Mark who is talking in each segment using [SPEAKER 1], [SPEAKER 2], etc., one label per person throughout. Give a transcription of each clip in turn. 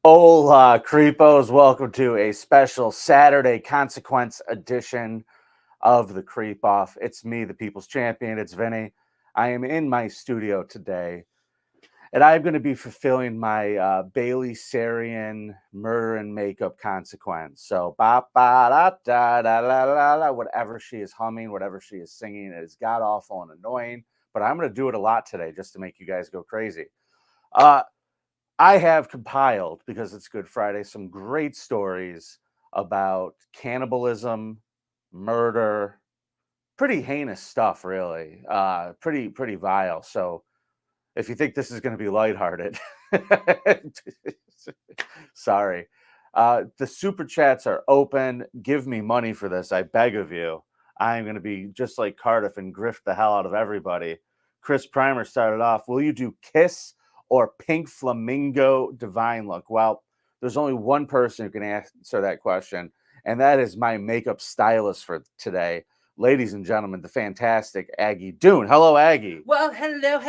[SPEAKER 1] Hola, creepos. Welcome to a special Saturday Consequence edition of the Creep Off. It's me, the People's Champion. It's Vinnie. I am in my studio today, and I'm going to be fulfilling my Bailey Sarian murder and makeup consequence. So, ba ba da da da la la la, whatever she is humming, whatever she is singing, it is god awful and annoying. But I'm going to do it a lot today just to make you guys go crazy. I have compiled, because it's Good Friday, some great stories about cannibalism, murder, pretty heinous stuff, really. Pretty vile. So if you think this is going to be lighthearted, sorry. The super chats are open. Give me money for this, I beg of you. I'm going to be just like Cardiff and grift the hell out of everybody. Chris Primer started off, will you do Kiss or Pink Flamingo Divine Look? Well, there's only one person who can answer that question, and that is my makeup stylist for today. Ladies and gentlemen, the fantastic Aggy Dune. Hello, Aggy.
[SPEAKER 2] Well, hello.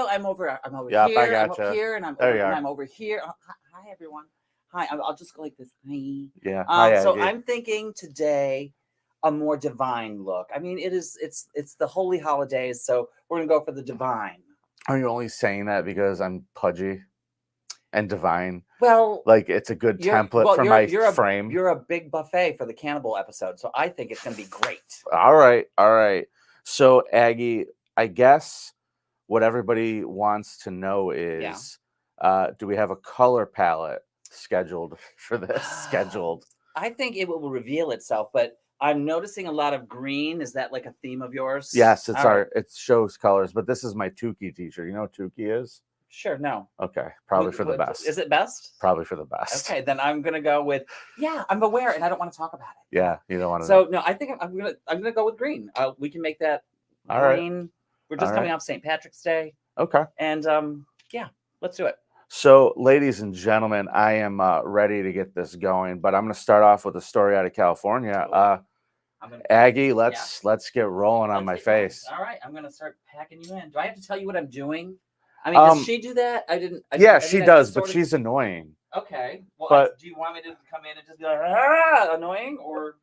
[SPEAKER 2] I'm over
[SPEAKER 1] Yep,
[SPEAKER 2] here.
[SPEAKER 1] I
[SPEAKER 2] I'm
[SPEAKER 1] gotcha.
[SPEAKER 2] up here, and I'm over here. Hi, everyone. Hi. I'll just go like this. Hi.
[SPEAKER 1] Yeah. Hi,
[SPEAKER 2] So
[SPEAKER 1] Aggy.
[SPEAKER 2] I'm thinking today a more divine look. I mean, it's the holy holidays, so we're gonna go for the divine.
[SPEAKER 1] Are you only saying that because I'm pudgy and divine?
[SPEAKER 2] Well,
[SPEAKER 1] Like it's a good template for my frame.
[SPEAKER 2] You're a big buffet for the cannibal episode, so I think it's gonna be great.
[SPEAKER 1] All right. So Aggie, I guess what everybody wants to know is, do we have a color palette scheduled for this? Scheduled.
[SPEAKER 2] I think it will reveal itself, but I'm noticing a lot of green. Is that like a theme of yours?
[SPEAKER 1] Yes, it shows colors, but this is my Tukey t-shirt. You know what Tukey is?
[SPEAKER 2] Sure, no.
[SPEAKER 1] Okay, probably for the best.
[SPEAKER 2] Is it best?
[SPEAKER 1] Probably for the best.
[SPEAKER 2] Okay, then I'm gonna go with I'm aware, and I don't want to talk about it.
[SPEAKER 1] Yeah, you don't want to.
[SPEAKER 2] So no, I think I'm gonna go with green. We can make that
[SPEAKER 1] all
[SPEAKER 2] green.
[SPEAKER 1] Right.
[SPEAKER 2] We're just coming off St. Patrick's Day.
[SPEAKER 1] Okay.
[SPEAKER 2] And let's do it.
[SPEAKER 1] So, ladies and gentlemen, I am ready to get this going, but I'm going to start off with a story out of California. Aggie, let's get rolling on my face.
[SPEAKER 2] All right, I'm going to start packing you in. Do I have to tell you what I'm doing? I mean, does she do that? I didn't.
[SPEAKER 1] She does, but she's annoying.
[SPEAKER 2] Okay. Well,
[SPEAKER 1] but
[SPEAKER 2] do you want me to come in and just be like, annoying, or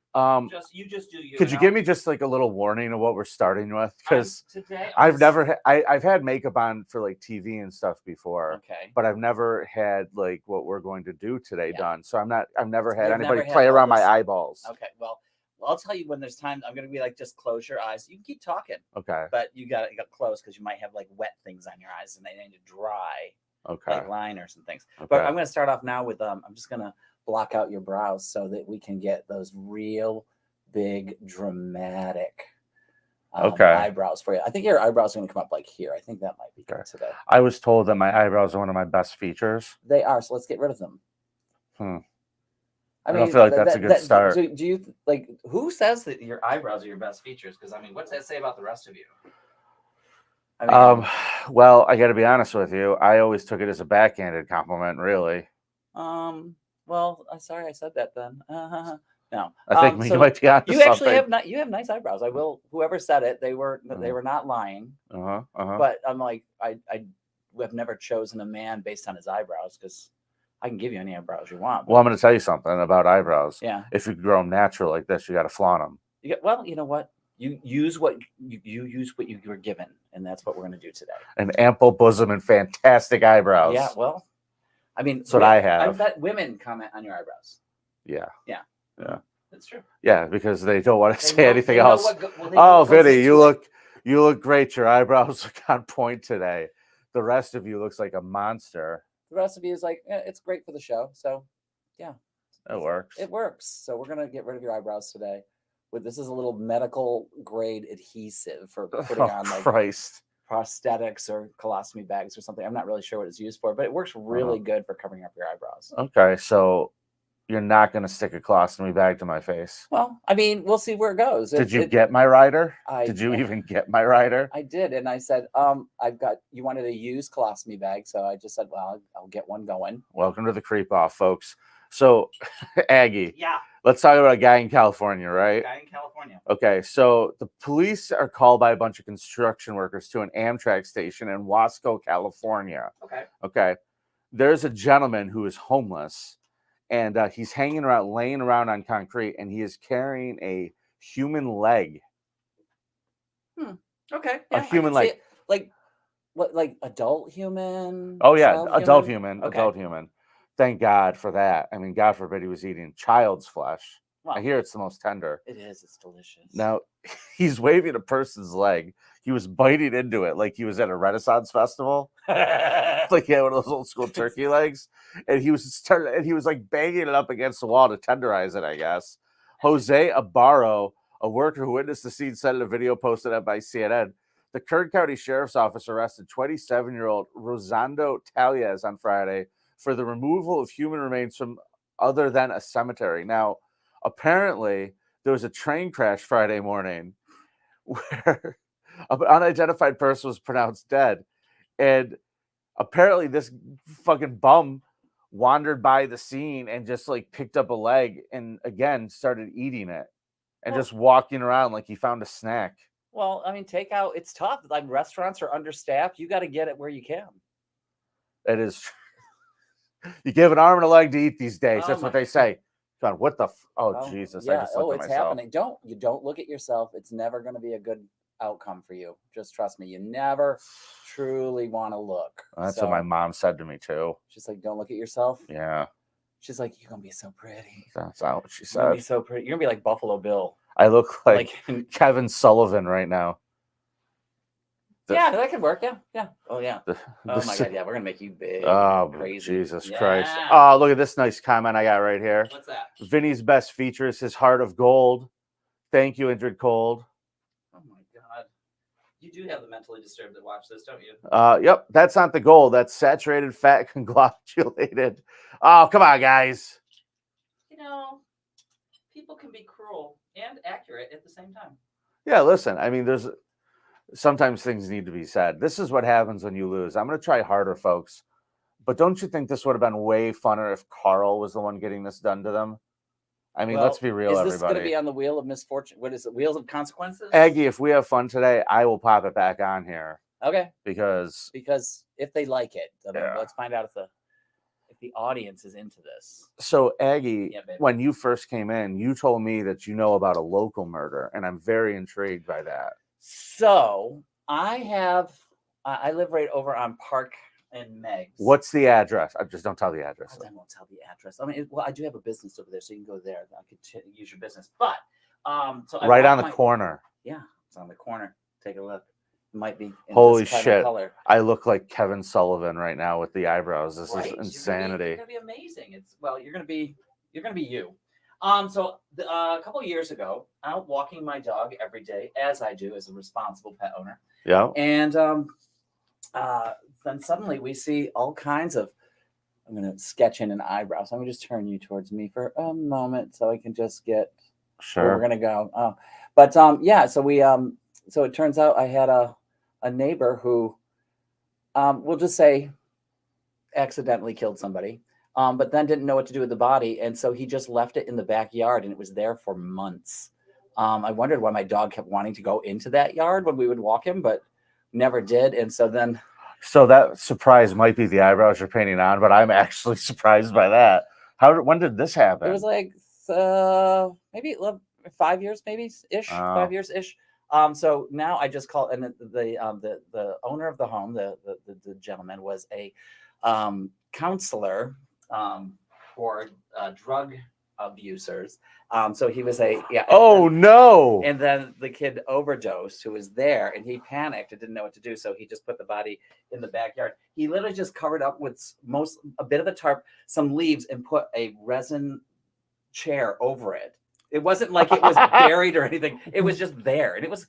[SPEAKER 2] you just do you?
[SPEAKER 1] Could you give me just like a little warning of what we're starting with? Because
[SPEAKER 2] today
[SPEAKER 1] I've had makeup on for like TV and stuff before.
[SPEAKER 2] Okay.
[SPEAKER 1] But I've never had like what we're going to do today done. So I've never had anybody play around my eyeballs.
[SPEAKER 2] Okay. Well, I'll tell you when there's time. I'm going to be like, just close your eyes. You can keep talking.
[SPEAKER 1] Okay.
[SPEAKER 2] But you got close because you might have like wet things on your eyes and they need to dry.
[SPEAKER 1] Okay.
[SPEAKER 2] Like liners and things.
[SPEAKER 1] Okay.
[SPEAKER 2] But I'm going to start off now with I'm just going to block out your brows so that we can get those real big dramatic eyebrows for you. I think your eyebrows are going to come up like here. I think that might be good today.
[SPEAKER 1] I was told that my eyebrows are one of my best features.
[SPEAKER 2] They are. So let's get rid of them.
[SPEAKER 1] I don't feel like that's a good start.
[SPEAKER 2] Do you like, who says that your eyebrows are your best features? Because I mean, what's that say about the rest of you?
[SPEAKER 1] I mean, well, I got to be honest with you. I always took it as a backhanded compliment, really.
[SPEAKER 2] Well, sorry I said that then. No,
[SPEAKER 1] I think you might be honest.
[SPEAKER 2] You actually have nice eyebrows. I will. Whoever said it, they were not lying. But I'm like, I have never chosen a man based on his eyebrows because I can give you any eyebrows you want.
[SPEAKER 1] Well, I'm going to tell you something about eyebrows.
[SPEAKER 2] Yeah.
[SPEAKER 1] If you grow them natural like this, you got to flaunt them.
[SPEAKER 2] Well, you know what? You use what you were given, and that's what we're going to do today.
[SPEAKER 1] An ample bosom and fantastic eyebrows.
[SPEAKER 2] Yeah. Well, I mean,
[SPEAKER 1] that's what I have.
[SPEAKER 2] I bet women comment on your eyebrows.
[SPEAKER 1] Yeah.
[SPEAKER 2] That's true.
[SPEAKER 1] Yeah, because they don't want to say anything else. Vinnie, you look great. Your eyebrows look on point today. The rest of you looks like a monster.
[SPEAKER 2] The rest of you is like, it's great for the show. So, yeah.
[SPEAKER 1] It works.
[SPEAKER 2] It works. So we're going to get rid of your eyebrows today. This is a little medical grade adhesive for putting on like prosthetics or colostomy bags or something. I'm not really sure what it's used for, but it works really good for covering up your eyebrows.
[SPEAKER 1] Okay, so you're not going to stick a colostomy bag to my face?
[SPEAKER 2] Well, I mean, we'll see where it goes.
[SPEAKER 1] Did you get my rider? Did you even get my rider?
[SPEAKER 2] I did, and I said, you wanted a used colostomy bag, so I just said, well, I'll get one going.
[SPEAKER 1] Welcome to the Creep Off, folks. So, Aggie.
[SPEAKER 2] Yeah.
[SPEAKER 1] Let's talk about a guy in California, right?
[SPEAKER 2] Guy in California.
[SPEAKER 1] Okay, so the police are called by a bunch of construction workers to an Amtrak station in Wasco, California.
[SPEAKER 2] Okay.
[SPEAKER 1] Okay. there's a gentleman who is homeless, and he's laying around on concrete, and he is carrying a human leg.
[SPEAKER 2] Okay.
[SPEAKER 1] Yeah, a human leg.
[SPEAKER 2] Like what? Like adult human?
[SPEAKER 1] Oh yeah, adult human. Okay. Adult human. Thank God for that. I mean, God forbid he was eating child's flesh. Wow. I hear it's the most tender.
[SPEAKER 2] It is. It's delicious.
[SPEAKER 1] Now, he's waving a person's leg. He was biting into it like he was at a Renaissance festival. Like he had one of those old school turkey legs. And he was like banging it up against the wall to tenderize it, I guess. Jose Abarro, a worker who witnessed the scene, said in a video posted up by CNN, the Kern County Sheriff's Office arrested 27-year-old Rosando Talias on Friday for the removal of human remains from other than a cemetery. Now, apparently, there was a train crash Friday morning where an unidentified person was pronounced dead. And apparently this fucking bum wandered by the scene and just like picked up a leg and again started eating it and just walking around like he found a snack.
[SPEAKER 2] Well, I mean, takeout, it's tough. Like restaurants are understaffed. You got to get it where you can.
[SPEAKER 1] It is. You give an arm and a leg to eat these days. That's what they say. God, what the? Jesus!
[SPEAKER 2] Yeah.
[SPEAKER 1] I just looked at
[SPEAKER 2] it's
[SPEAKER 1] myself.
[SPEAKER 2] Happening. Don't look at yourself. It's never going to be a good outcome for you. Just trust me. You never truly want to look.
[SPEAKER 1] That's what my mom said to me too.
[SPEAKER 2] She's like, "Don't look at yourself."
[SPEAKER 1] Yeah.
[SPEAKER 2] She's like, "You're gonna be so pretty."
[SPEAKER 1] That's not what she said.
[SPEAKER 2] You're gonna be so pretty. You're gonna be like Buffalo Bill.
[SPEAKER 1] I look like Kevin Sullivan right now.
[SPEAKER 2] Yeah, that could work. Yeah. Oh yeah. Oh my God. Yeah, we're gonna make you big.
[SPEAKER 1] Oh,
[SPEAKER 2] crazy.
[SPEAKER 1] Jesus Christ. Oh, look at this nice comment I got right here.
[SPEAKER 2] What's that?
[SPEAKER 1] Vinny's best feature is his heart of gold. Thank you, Indrid Cold.
[SPEAKER 2] Oh my God. You do have the mentally disturbed that watch this, don't you?
[SPEAKER 1] Yep. That's not the gold. That's saturated fat conglomerated. Oh, come on, guys.
[SPEAKER 2] You know, people can be cruel and accurate at the same time.
[SPEAKER 1] Yeah, listen. I mean, sometimes things need to be said. This is what happens when you lose. I'm going to try harder, folks. But don't you think this would have been way funner if Karl was the one getting this done to them? I mean, let's be real, everybody.
[SPEAKER 2] Is this going to be on the wheel of misfortune? What is it? Wheels of consequences?
[SPEAKER 1] Aggie, if we have fun today, I will pop it back on here.
[SPEAKER 2] Okay.
[SPEAKER 1] Because
[SPEAKER 2] if they like it, let's find out if the audience is into this.
[SPEAKER 1] So Aggie, when you first came in, you told me that you know about a local murder, and I'm very intrigued by that.
[SPEAKER 2] So I live right over on Park and Meg's.
[SPEAKER 1] What's the address? I just don't tell the address.
[SPEAKER 2] I won't tell the address. I mean, I do have a business over there, so you can go there. I could use your business, but so
[SPEAKER 1] right on the corner.
[SPEAKER 2] Yeah, it's on the corner. Take a look. It might be.
[SPEAKER 1] Holy shit! I look like Kevin Sullivan right now with the eyebrows. This is insanity.
[SPEAKER 2] You're gonna be amazing. You're gonna be you. So a couple of years ago, out walking my dog every day, as I do as a responsible pet owner.
[SPEAKER 1] Yeah.
[SPEAKER 2] And then suddenly we see all kinds of. I'm going to sketch in an eyebrow. So I'm going to just turn you towards me for a moment so I can just get.
[SPEAKER 1] Sure.
[SPEAKER 2] Where we're going to go. But yeah. So we so it turns out I had a neighbor who, we'll just say, accidentally killed somebody. But then didn't know what to do with the body. And so he just left it in the backyard and it was there for months. I wondered why my dog kept wanting to go into that yard when we would walk him, but never did. And so then.
[SPEAKER 1] So that surprise might be the eyebrows you're painting on, but I'm actually surprised by that. When did this happen?
[SPEAKER 2] It was like maybe 5 years, maybe ish, 5 years ish. So now I just call, and the owner of the home, the gentleman was a counselor for drug abusers. So he was
[SPEAKER 1] no.
[SPEAKER 2] And then the kid overdosed who was there and he panicked and didn't know what to do. So he just put the body in the backyard. He literally just covered up with a bit of a tarp, some leaves, and put a resin chair over it. It wasn't like it was buried or anything. It was just there. And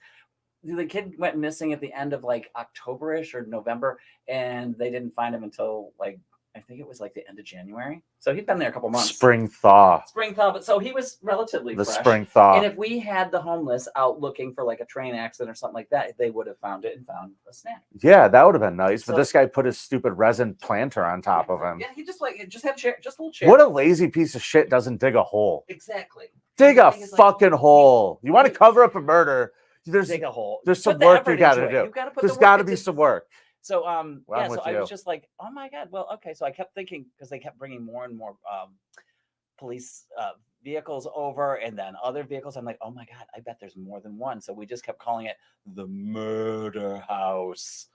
[SPEAKER 2] the kid went missing at the end of like October-ish or November, and they didn't find him until like, I think it was like the end of January. So he'd been there a couple months.
[SPEAKER 1] Spring thaw.
[SPEAKER 2] But so he was relatively fresh.
[SPEAKER 1] Spring thaw.
[SPEAKER 2] And if we had the homeless out looking for like a train accident or something like that, they would have found it and found a snack.
[SPEAKER 1] Yeah, that would have been nice. But this guy put his stupid resin planter on top of him.
[SPEAKER 2] Yeah, he just had a chair, just a little chair.
[SPEAKER 1] What a lazy piece of shit doesn't dig a hole.
[SPEAKER 2] Exactly.
[SPEAKER 1] Dig a fucking hole. You want to cover up a murder?
[SPEAKER 2] Dig a hole.
[SPEAKER 1] There's some work you got to do. There's got to be some work.
[SPEAKER 2] So
[SPEAKER 1] Well,
[SPEAKER 2] so I was just like, oh my God. Well, okay. So I kept thinking, because they kept bringing more and more police vehicles over, and then other vehicles. I'm like, oh my God, I bet there's more than one. So we just kept calling it the murder house,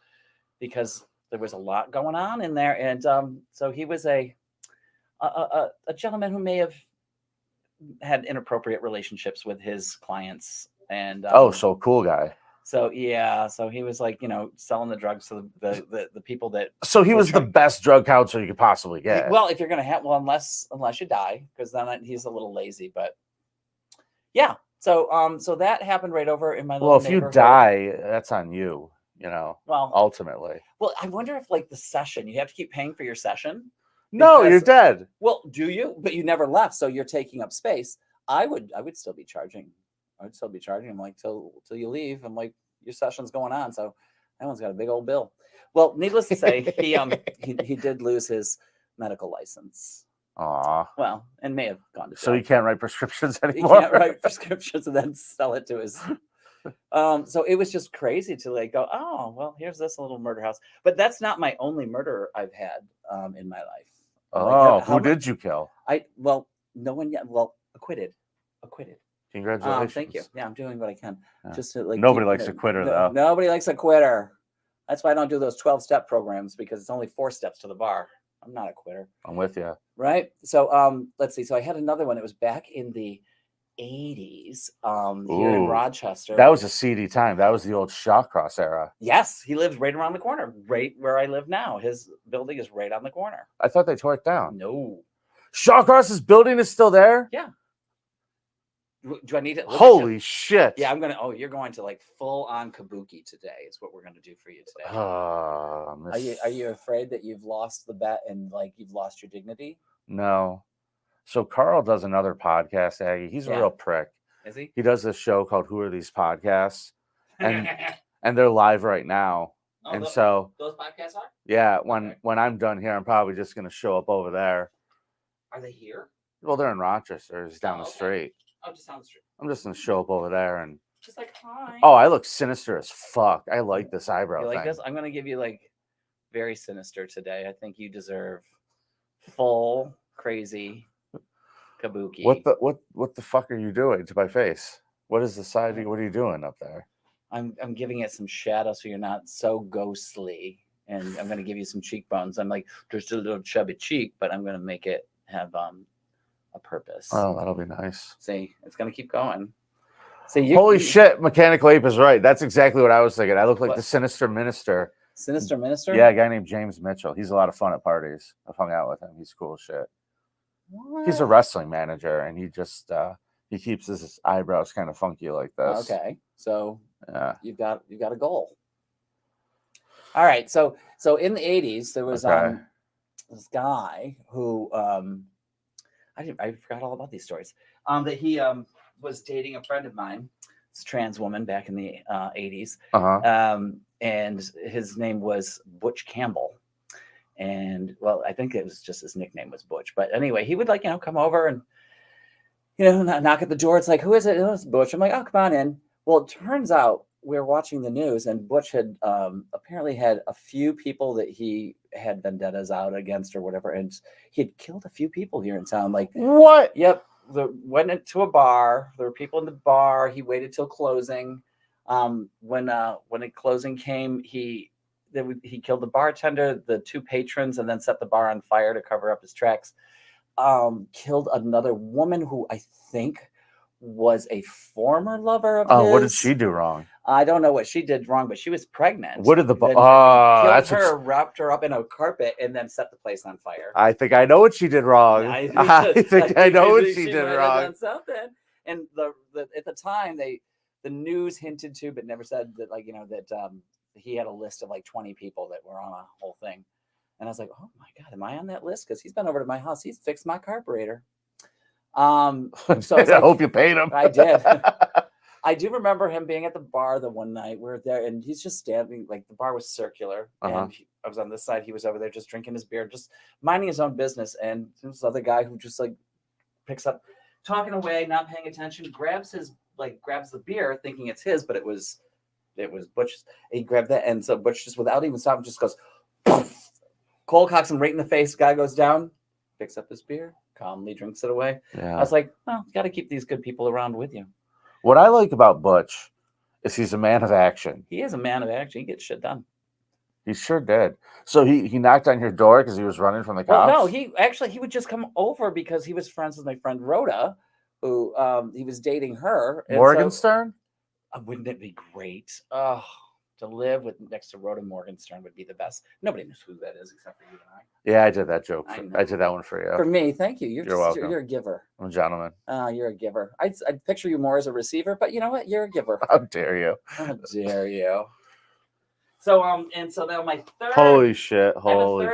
[SPEAKER 2] because there was a lot going on in there. And so he was a gentleman who may have had inappropriate relationships with his clients. And
[SPEAKER 1] so cool guy.
[SPEAKER 2] So yeah, so he was like, selling the drugs to the people that.
[SPEAKER 1] So he was the best drug counselor you could possibly get.
[SPEAKER 2] Well, if you're gonna have, unless you die, because then he's a little lazy. But yeah, so so that happened right over in my little neighborhood.
[SPEAKER 1] Well, if you die, that's on you. Well, ultimately.
[SPEAKER 2] Well, I wonder if the session, you have to keep paying for your session.
[SPEAKER 1] No, you're dead.
[SPEAKER 2] Well, do you? But you never left, so you're taking up space. I would still be charging. I'd still be charging him till you leave. I'm like, your session's going on, so that one's got a big old bill. Well, needless to say, he did lose his medical license.
[SPEAKER 1] Aw.
[SPEAKER 2] Well, and may have gone to jail.
[SPEAKER 1] So he can't write prescriptions anymore.
[SPEAKER 2] He can't write prescriptions and then sell it to his. So it was just crazy to go, oh well, here's this little murder house. But that's not my only murder I've had in my life.
[SPEAKER 1] Oh, who did you kill?
[SPEAKER 2] No one yet. Well, acquitted.
[SPEAKER 1] Congratulations.
[SPEAKER 2] Thank you. Yeah, I'm doing what I can.
[SPEAKER 1] Yeah.
[SPEAKER 2] Just to
[SPEAKER 1] nobody likes a quitter though.
[SPEAKER 2] Nobody likes a quitter. That's why I don't do those 12-step programs, because it's only 4 steps to the bar. I'm not a quitter.
[SPEAKER 1] I'm with you.
[SPEAKER 2] Right. So let's see. So I had another one. It was back in the 80s here in Rochester.
[SPEAKER 1] That was a seedy time. That was the old Shawcross era.
[SPEAKER 2] Yes, he lives right around the corner, right where I live now. His building is right on the corner.
[SPEAKER 1] I thought they tore it down.
[SPEAKER 2] No.
[SPEAKER 1] Shawcross's building is still there?
[SPEAKER 2] Yeah. Do I need it?
[SPEAKER 1] Holy shit.
[SPEAKER 2] Yeah, I'm gonna. Oh, you're going to full on kabuki today. Is what we're gonna do for you today. Are you afraid that you've lost the bet and you've lost your dignity?
[SPEAKER 1] No. So Karl does another podcast, Aggie. He's a real prick.
[SPEAKER 2] Is he?
[SPEAKER 1] He does this show called Who Are These Podcasts? And and they're live right now.
[SPEAKER 2] Oh,
[SPEAKER 1] and
[SPEAKER 2] those podcasts are?
[SPEAKER 1] Yeah, when I'm done here, I'm probably just gonna show up over there.
[SPEAKER 2] Are they here?
[SPEAKER 1] Well, they're in Rochester. It's down the street.
[SPEAKER 2] Oh, just down the street.
[SPEAKER 1] I'm just gonna show up over there and
[SPEAKER 2] just hi.
[SPEAKER 1] Oh, I look sinister as fuck. I like this eyebrow
[SPEAKER 2] thing. This? I'm gonna give you very sinister today. I think you deserve full crazy kabuki.
[SPEAKER 1] What the fuck are you doing to my face? What is the side? What are you doing up there?
[SPEAKER 2] I'm giving it some shadow so you're not so ghostly, and I'm gonna give you some cheekbones. I'm just a little chubby cheek, but I'm gonna make it have a purpose.
[SPEAKER 1] Oh, that'll be nice.
[SPEAKER 2] See, it's gonna keep going.
[SPEAKER 1] Holy shit, Mechanical Ape is right. That's exactly what I was thinking. I look like the Sinister Minister.
[SPEAKER 2] Sinister Minister?
[SPEAKER 1] Yeah, a guy named James Mitchell. He's a lot of fun at parties. I've hung out with him. He's cool as shit. What? He's a wrestling manager, and he just he keeps his eyebrows kind of funky like this.
[SPEAKER 2] Okay, so yeah, you've got a goal. All right, so in the 80s there was this guy who I forgot all about these stories. That he was dating a friend of mine, this trans woman back in the 80s. And his name was Butch Campbell. And well, I think it was just his nickname was Butch. But anyway, he would come over and knock at the door. It's like, who is it? Oh, it's Butch. I'm like, oh, come on in. Well, it turns out we were watching the news, and Butch had apparently had a few people that he had vendettas out against or whatever, and he had killed a few people here in town.
[SPEAKER 1] What?
[SPEAKER 2] Yep. Went into a bar. There were people in the bar. He waited till closing. When the closing came, he killed the bartender, the 2 patrons, and then set the bar on fire to cover up his tracks. Killed another woman who I think was a former lover of his.
[SPEAKER 1] What did she do wrong?
[SPEAKER 2] I don't know what she did wrong, but she was pregnant.
[SPEAKER 1] What did the
[SPEAKER 2] killed her, wrapped her up in a carpet, and then set the place on fire.
[SPEAKER 1] I think I know what she did wrong. I think I know what she did wrong.
[SPEAKER 2] Something. And at the time, the news hinted to, but never said that that he had a list of 20 people that were on a whole thing. And I was like, oh my God, am I on that list? Because he's been over to my house. He's fixed my carburetor. So
[SPEAKER 1] I hope you paid him.
[SPEAKER 2] I did. I do remember him being at the bar the one night. We were there, and he's just standing. The bar was circular, and I was on this side. He was over there, just drinking his beer, just minding his own business. And this other guy who just picks up, talking away, not paying attention, grabs the beer, thinking it's his, but it was it was Butch's. He grabbed that, and so Butch just without even stopping just goes, poof, cold cocks him right in the face. Guy goes down, picks up his beer, calmly drinks it away.
[SPEAKER 1] Yeah.
[SPEAKER 2] I was like, well, you got to keep these good people around with you.
[SPEAKER 1] What I like about Butch is he's a man of action.
[SPEAKER 2] He is a man of action. He gets shit done.
[SPEAKER 1] He sure did. So he knocked on your door because he was running from the cops?
[SPEAKER 2] Well, no, he would just come over because he was friends with my friend Rhoda, who he was dating her.
[SPEAKER 1] Morgenstern?
[SPEAKER 2] So, wouldn't it be great? Oh, to live with next to Rhoda Morgenstern would be the best. Nobody knows who that is except for you and I.
[SPEAKER 1] Yeah, I did that joke. I did that one for you.
[SPEAKER 2] For me, thank you.
[SPEAKER 1] You're welcome.
[SPEAKER 2] You're a giver.
[SPEAKER 1] I'm a gentleman.
[SPEAKER 2] You're a giver. I'd picture you more as a receiver, but you know what? You're a giver.
[SPEAKER 1] How dare you?
[SPEAKER 2] How dare you? So and so now my third.
[SPEAKER 1] Holy shit! Hold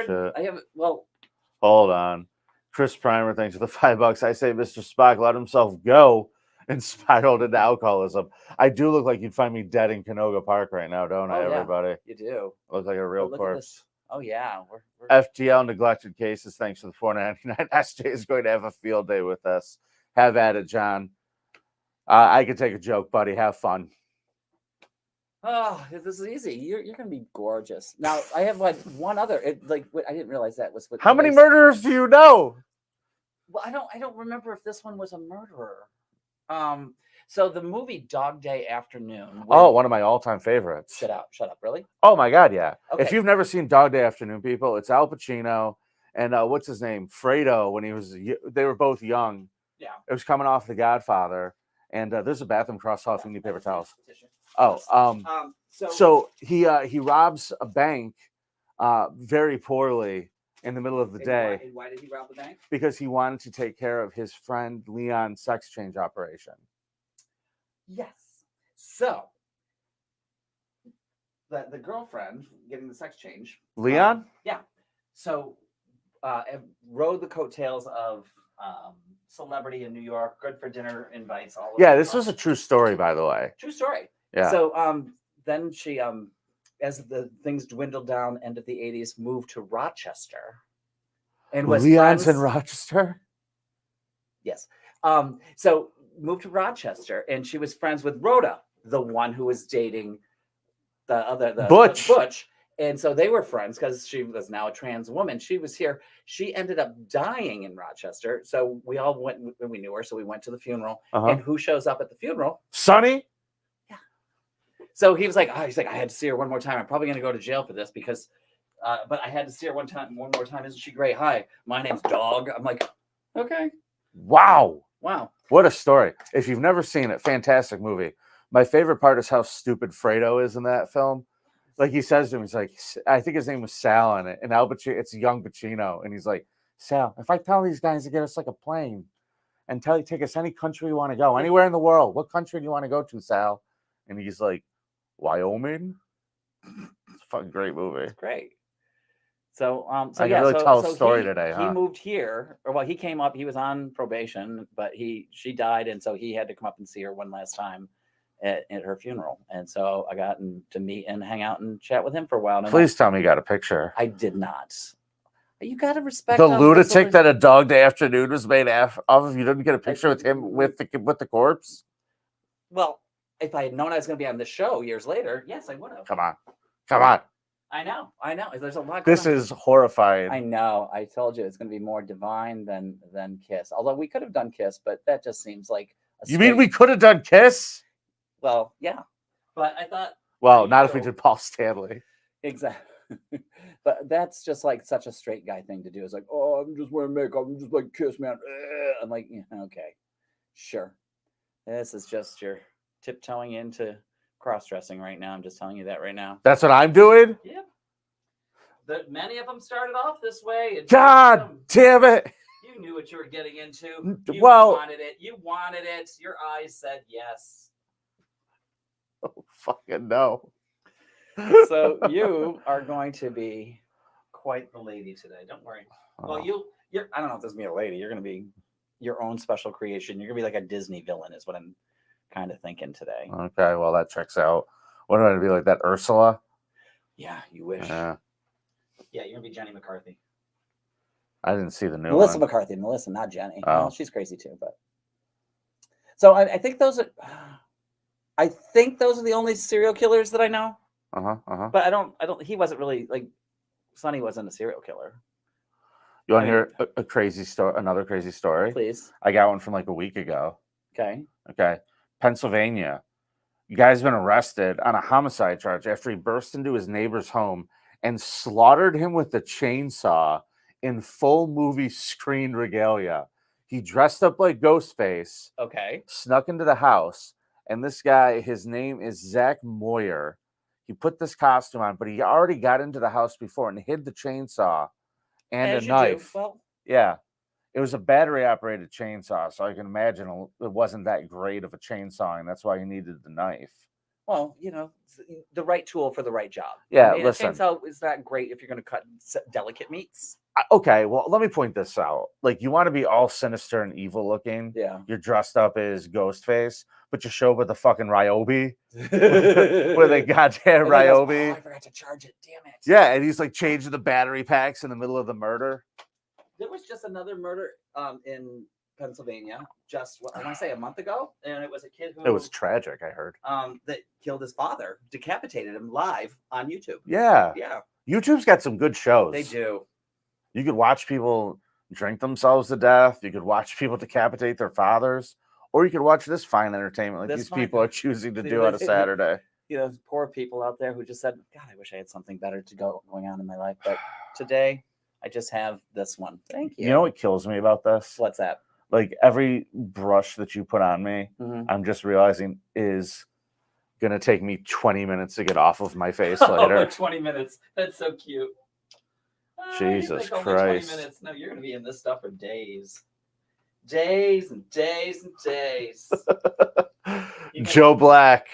[SPEAKER 1] on. Chris Primer, thanks for the $5. I say Mr. Spock let himself go and spiraled into alcoholism. I do look like you'd find me dead in Canoga Park right now, don't I, everybody?
[SPEAKER 2] You do.
[SPEAKER 1] I look like a real corpse.
[SPEAKER 2] Oh, yeah. We're...
[SPEAKER 1] FTL neglected cases, thanks for the $4.99. SJ is going to have a field day with us. Have at it, John. I can take a joke, buddy. Have fun.
[SPEAKER 2] Oh, this is easy. You're going to be gorgeous. Now, I have like one other. I didn't realize that was what.
[SPEAKER 1] How many murderers do you know?
[SPEAKER 2] Well, I don't remember if this one was a murderer. So the movie Dog Day Afternoon.
[SPEAKER 1] One of my all-time favorites.
[SPEAKER 2] Shut up, really?
[SPEAKER 1] Oh my God, yeah.
[SPEAKER 2] Okay.
[SPEAKER 1] If you've never seen Dog Day Afternoon, people, it's Al Pacino and what's his name, Fredo. When they were both young.
[SPEAKER 2] Yeah.
[SPEAKER 1] It was coming off The Godfather, and there's a bathroom across hall if you need paper towels. So he robs a bank very poorly in the middle of the day.
[SPEAKER 2] Why did he rob the bank?
[SPEAKER 1] Because he wanted to take care of his friend Leon's sex change operation.
[SPEAKER 2] Yes. So the girlfriend getting the sex change.
[SPEAKER 1] Leon?
[SPEAKER 2] Yeah. So rode the coattails of celebrity in New York, good for dinner invites. All of
[SPEAKER 1] this was a true story, by the way.
[SPEAKER 2] True story.
[SPEAKER 1] Yeah.
[SPEAKER 2] So then she as the things dwindled down, end of the 80s, moved to Rochester. And was
[SPEAKER 1] Leon's in Rochester?
[SPEAKER 2] Yes. So moved to Rochester, and she was friends with Rhoda, the one who was dating the Butch. And so they were friends because she was now a trans woman. She was here. She ended up dying in Rochester. So we all went, we knew her. So we went to the funeral. And who shows up at the funeral?
[SPEAKER 1] Sonny?
[SPEAKER 2] Yeah. So he was like, I had to see her one more time. I'm probably going to go to jail for this because, but I had to see her one more time. Isn't she great? Hi, my name's Dog. I'm like, okay.
[SPEAKER 1] Wow.
[SPEAKER 2] What
[SPEAKER 1] a story. If you've never seen it, fantastic movie. My favorite part is how stupid Fredo is in that film. Like he says to him, he's like, I think his name was Sal in it. And Al Pacino, it's young Pacino. And he's like, Sal, if I tell these guys to get us like a plane and take us any country you want to go, anywhere in the world, what country do you want to go to, Sal? And he's like, Wyoming? It's a fucking great movie.
[SPEAKER 2] It's great. So, I
[SPEAKER 1] can really tell a story today.
[SPEAKER 2] He moved here, he came up. He was on probation, but she died, and so he had to come up and see her one last time at her funeral. And so I got to meet and hang out and chat with him for a while.
[SPEAKER 1] Please tell me you got a picture.
[SPEAKER 2] I did not. You got to respect
[SPEAKER 1] the lunatic that A Dog Day Afternoon was made off of. You didn't get a picture with him with the corpse.
[SPEAKER 2] Well, if I had known I was going to be on the show years later, yes, I would have.
[SPEAKER 1] Come on.
[SPEAKER 2] I know. There's a lot.
[SPEAKER 1] This is horrifying.
[SPEAKER 2] I know. I told you it's going to be more divine than Kiss. Although we could have done Kiss, but that just seems like.
[SPEAKER 1] You mean we could have done Kiss?
[SPEAKER 2] Well, yeah, but I thought.
[SPEAKER 1] Well, not if we did Paul Stanley.
[SPEAKER 2] Exactly. But that's just like such a straight guy thing to do. It's like, oh, I'm just wearing makeup. I'm just like Kiss, man. I'm like, yeah, okay, sure. This is just your tiptoeing into cross-dressing right now. I'm just telling you that right now.
[SPEAKER 1] That's what I'm doing?
[SPEAKER 2] Yep. Many of them started off this way.
[SPEAKER 1] God damn it.
[SPEAKER 2] You knew what you were getting into. You wanted it. You wanted it. Your eyes said yes.
[SPEAKER 1] Oh, fucking no.
[SPEAKER 2] So you are going to be quite the lady today. Don't worry. Well, you're I don't know if this is going to be a lady. You're going to be your own special creation. You're going to be like a Disney villain is what I'm kind of thinking today.
[SPEAKER 1] Okay, well, that checks out. What am I going to be like, that Ursula?
[SPEAKER 2] Yeah, you wish. Yeah, you're going to be Jenny McCarthy.
[SPEAKER 1] I didn't see the new
[SPEAKER 2] Melissa
[SPEAKER 1] one.
[SPEAKER 2] McCarthy. Melissa, not Jenny.
[SPEAKER 1] Oh.
[SPEAKER 2] Well, she's crazy too. But so I think those are... I think those are the only serial killers that I know.
[SPEAKER 1] But
[SPEAKER 2] I don't. He wasn't really like. Sonny wasn't a serial killer.
[SPEAKER 1] You want to hear a crazy story? Another crazy story?
[SPEAKER 2] Please.
[SPEAKER 1] I got one from like a week ago.
[SPEAKER 2] Okay.
[SPEAKER 1] Pennsylvania. You guy's been arrested on a homicide charge after he burst into his neighbor's home and slaughtered him with a chainsaw in full movie screen regalia. He dressed up like Ghostface.
[SPEAKER 2] Okay.
[SPEAKER 1] Snuck into the house. And this guy, his name is Zach Moyer. He put this costume on, but he already got into the house before and hid the chainsaw and a knife.
[SPEAKER 2] Well,
[SPEAKER 1] yeah. It was a battery-operated chainsaw, so I can imagine it wasn't that great of a chainsaw, and that's why he needed the knife.
[SPEAKER 2] Well, the right tool for the right job.
[SPEAKER 1] Yeah,
[SPEAKER 2] listen. A chainsaw is not great if you're going to cut delicate meats.
[SPEAKER 1] Okay, well, let me point this out. Like, you want to be all sinister and evil looking.
[SPEAKER 2] Yeah.
[SPEAKER 1] You're dressed up as Ghostface, but you show up with the fucking Ryobi. with a goddamn Ryobi.
[SPEAKER 2] Oh, I forgot to charge it. Damn it.
[SPEAKER 1] Yeah, and he's like changing the battery packs in the middle of the murder.
[SPEAKER 2] There was just another murder in Pennsylvania just, I want to say a month ago. And it was a kid who...
[SPEAKER 1] It was tragic, I heard.
[SPEAKER 2] That killed his father, decapitated him live on YouTube.
[SPEAKER 1] Yeah.
[SPEAKER 2] Yeah.
[SPEAKER 1] YouTube's got some good shows.
[SPEAKER 2] They do.
[SPEAKER 1] You could watch people drink themselves to death. You could watch people decapitate their fathers. Or you could watch this fine entertainment like these people are choosing to do on a Saturday.
[SPEAKER 2] Poor people out there who just said, God, I wish I had something better going on in my life. But today, I just have this one. Thank you.
[SPEAKER 1] You know what kills me about this?
[SPEAKER 2] What's that?
[SPEAKER 1] Like every brush that you put on me, I'm just realizing is going to take me 20 minutes to get off of my face later.
[SPEAKER 2] 20 minutes. That's so cute.
[SPEAKER 1] Jesus Christ.
[SPEAKER 2] 20 minutes. No, you're going to be in this stuff for days. Days and days and days.
[SPEAKER 1] Joe Black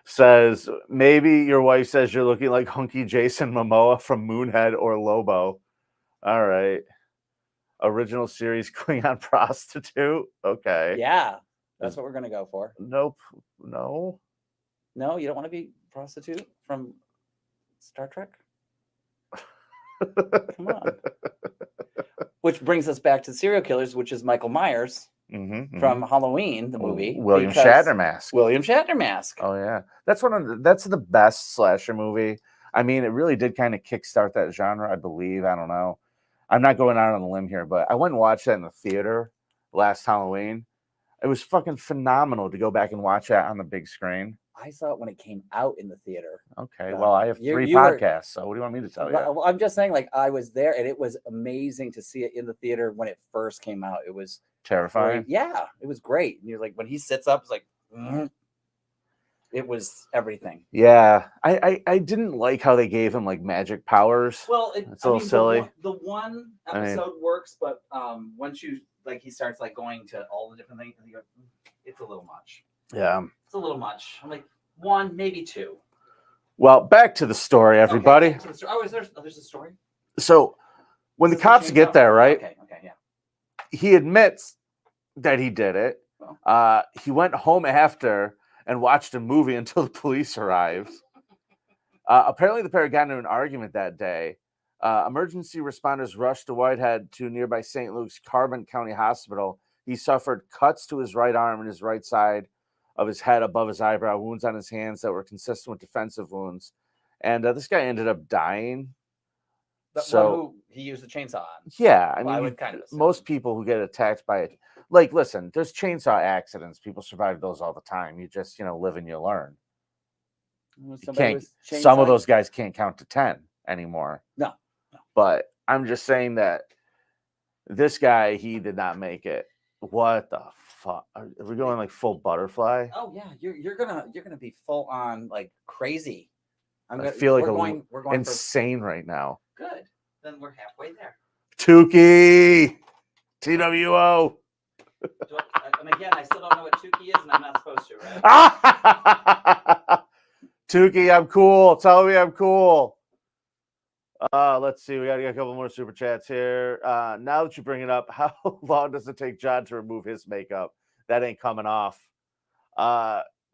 [SPEAKER 1] says, maybe your wife says you're looking like hunky Jason Momoa from Moonhead or Lobo. All right. Original series Klingon prostitute. Okay.
[SPEAKER 2] Yeah. That's what we're going to go for.
[SPEAKER 1] Nope. No.
[SPEAKER 2] No, you don't want to be prostitute from Star Trek? Come on. Which brings us back to serial killers, which is Michael Myers from Halloween, the movie.
[SPEAKER 1] William Shatner Mask.
[SPEAKER 2] William Shatner Mask.
[SPEAKER 1] Oh yeah, that's the best slasher movie. I mean, it really did kind of kickstart that genre, I believe. I don't know. I'm not going out on a limb here, but I went and watched that in the theater last Halloween. It was fucking phenomenal to go back and watch that on the big screen.
[SPEAKER 2] I saw it when it came out in the theater.
[SPEAKER 1] Okay, well, I have 3 podcasts, so what do you want me to tell you?
[SPEAKER 2] Well, I'm just saying, like, I was there, and it was amazing to see it in the theater when it first came out. It was
[SPEAKER 1] terrifying.
[SPEAKER 2] Great. Yeah, it was great. And you're like, when he sits up, it's like, it was everything.
[SPEAKER 1] Yeah, I didn't like how they gave him like magic powers.
[SPEAKER 2] Well,
[SPEAKER 1] it's a little silly.
[SPEAKER 2] The one episode works, but once you like, he starts like going to all the different things, and you go, it's a little much.
[SPEAKER 1] Yeah,
[SPEAKER 2] it's a little much. I'm like 1, maybe 2.
[SPEAKER 1] Well, back to the story, everybody.
[SPEAKER 2] Okay, oh, there's a story.
[SPEAKER 1] So when the cops get there, right?
[SPEAKER 2] Okay, yeah.
[SPEAKER 1] He admits that he did it. He went home after and watched a movie until the police arrived. Apparently, the pair got into an argument that day. Emergency responders rushed to Whitehead to nearby St. Luke's Carbon County Hospital. He suffered cuts to his right arm and his right side of his head above his eyebrow, wounds on his hands that were consistent with defensive wounds. And this guy ended up dying.
[SPEAKER 2] Who he used the chainsaw on.
[SPEAKER 1] Yeah, I mean, most people who get attacked by it, like, listen, there's chainsaw accidents. People survive those all the time. You just, live and you learn. Some of those guys can't count to 10 anymore.
[SPEAKER 2] No.
[SPEAKER 1] But I'm just saying that this guy, he did not make it. What the fuck? Are we going like full butterfly?
[SPEAKER 2] Oh yeah, you're gonna be full on like crazy.
[SPEAKER 1] I feel like we're going insane right now.
[SPEAKER 2] Good. Then we're halfway there.
[SPEAKER 1] Tukey! TWO!
[SPEAKER 2] And again, I still don't know what Tukey is, and I'm not supposed to, right?
[SPEAKER 1] Tukey, I'm cool. Tell me I'm cool. Let's see. We got to get a couple more super chats here. Now that you bring it up, how long does it take John to remove his makeup? That ain't coming off.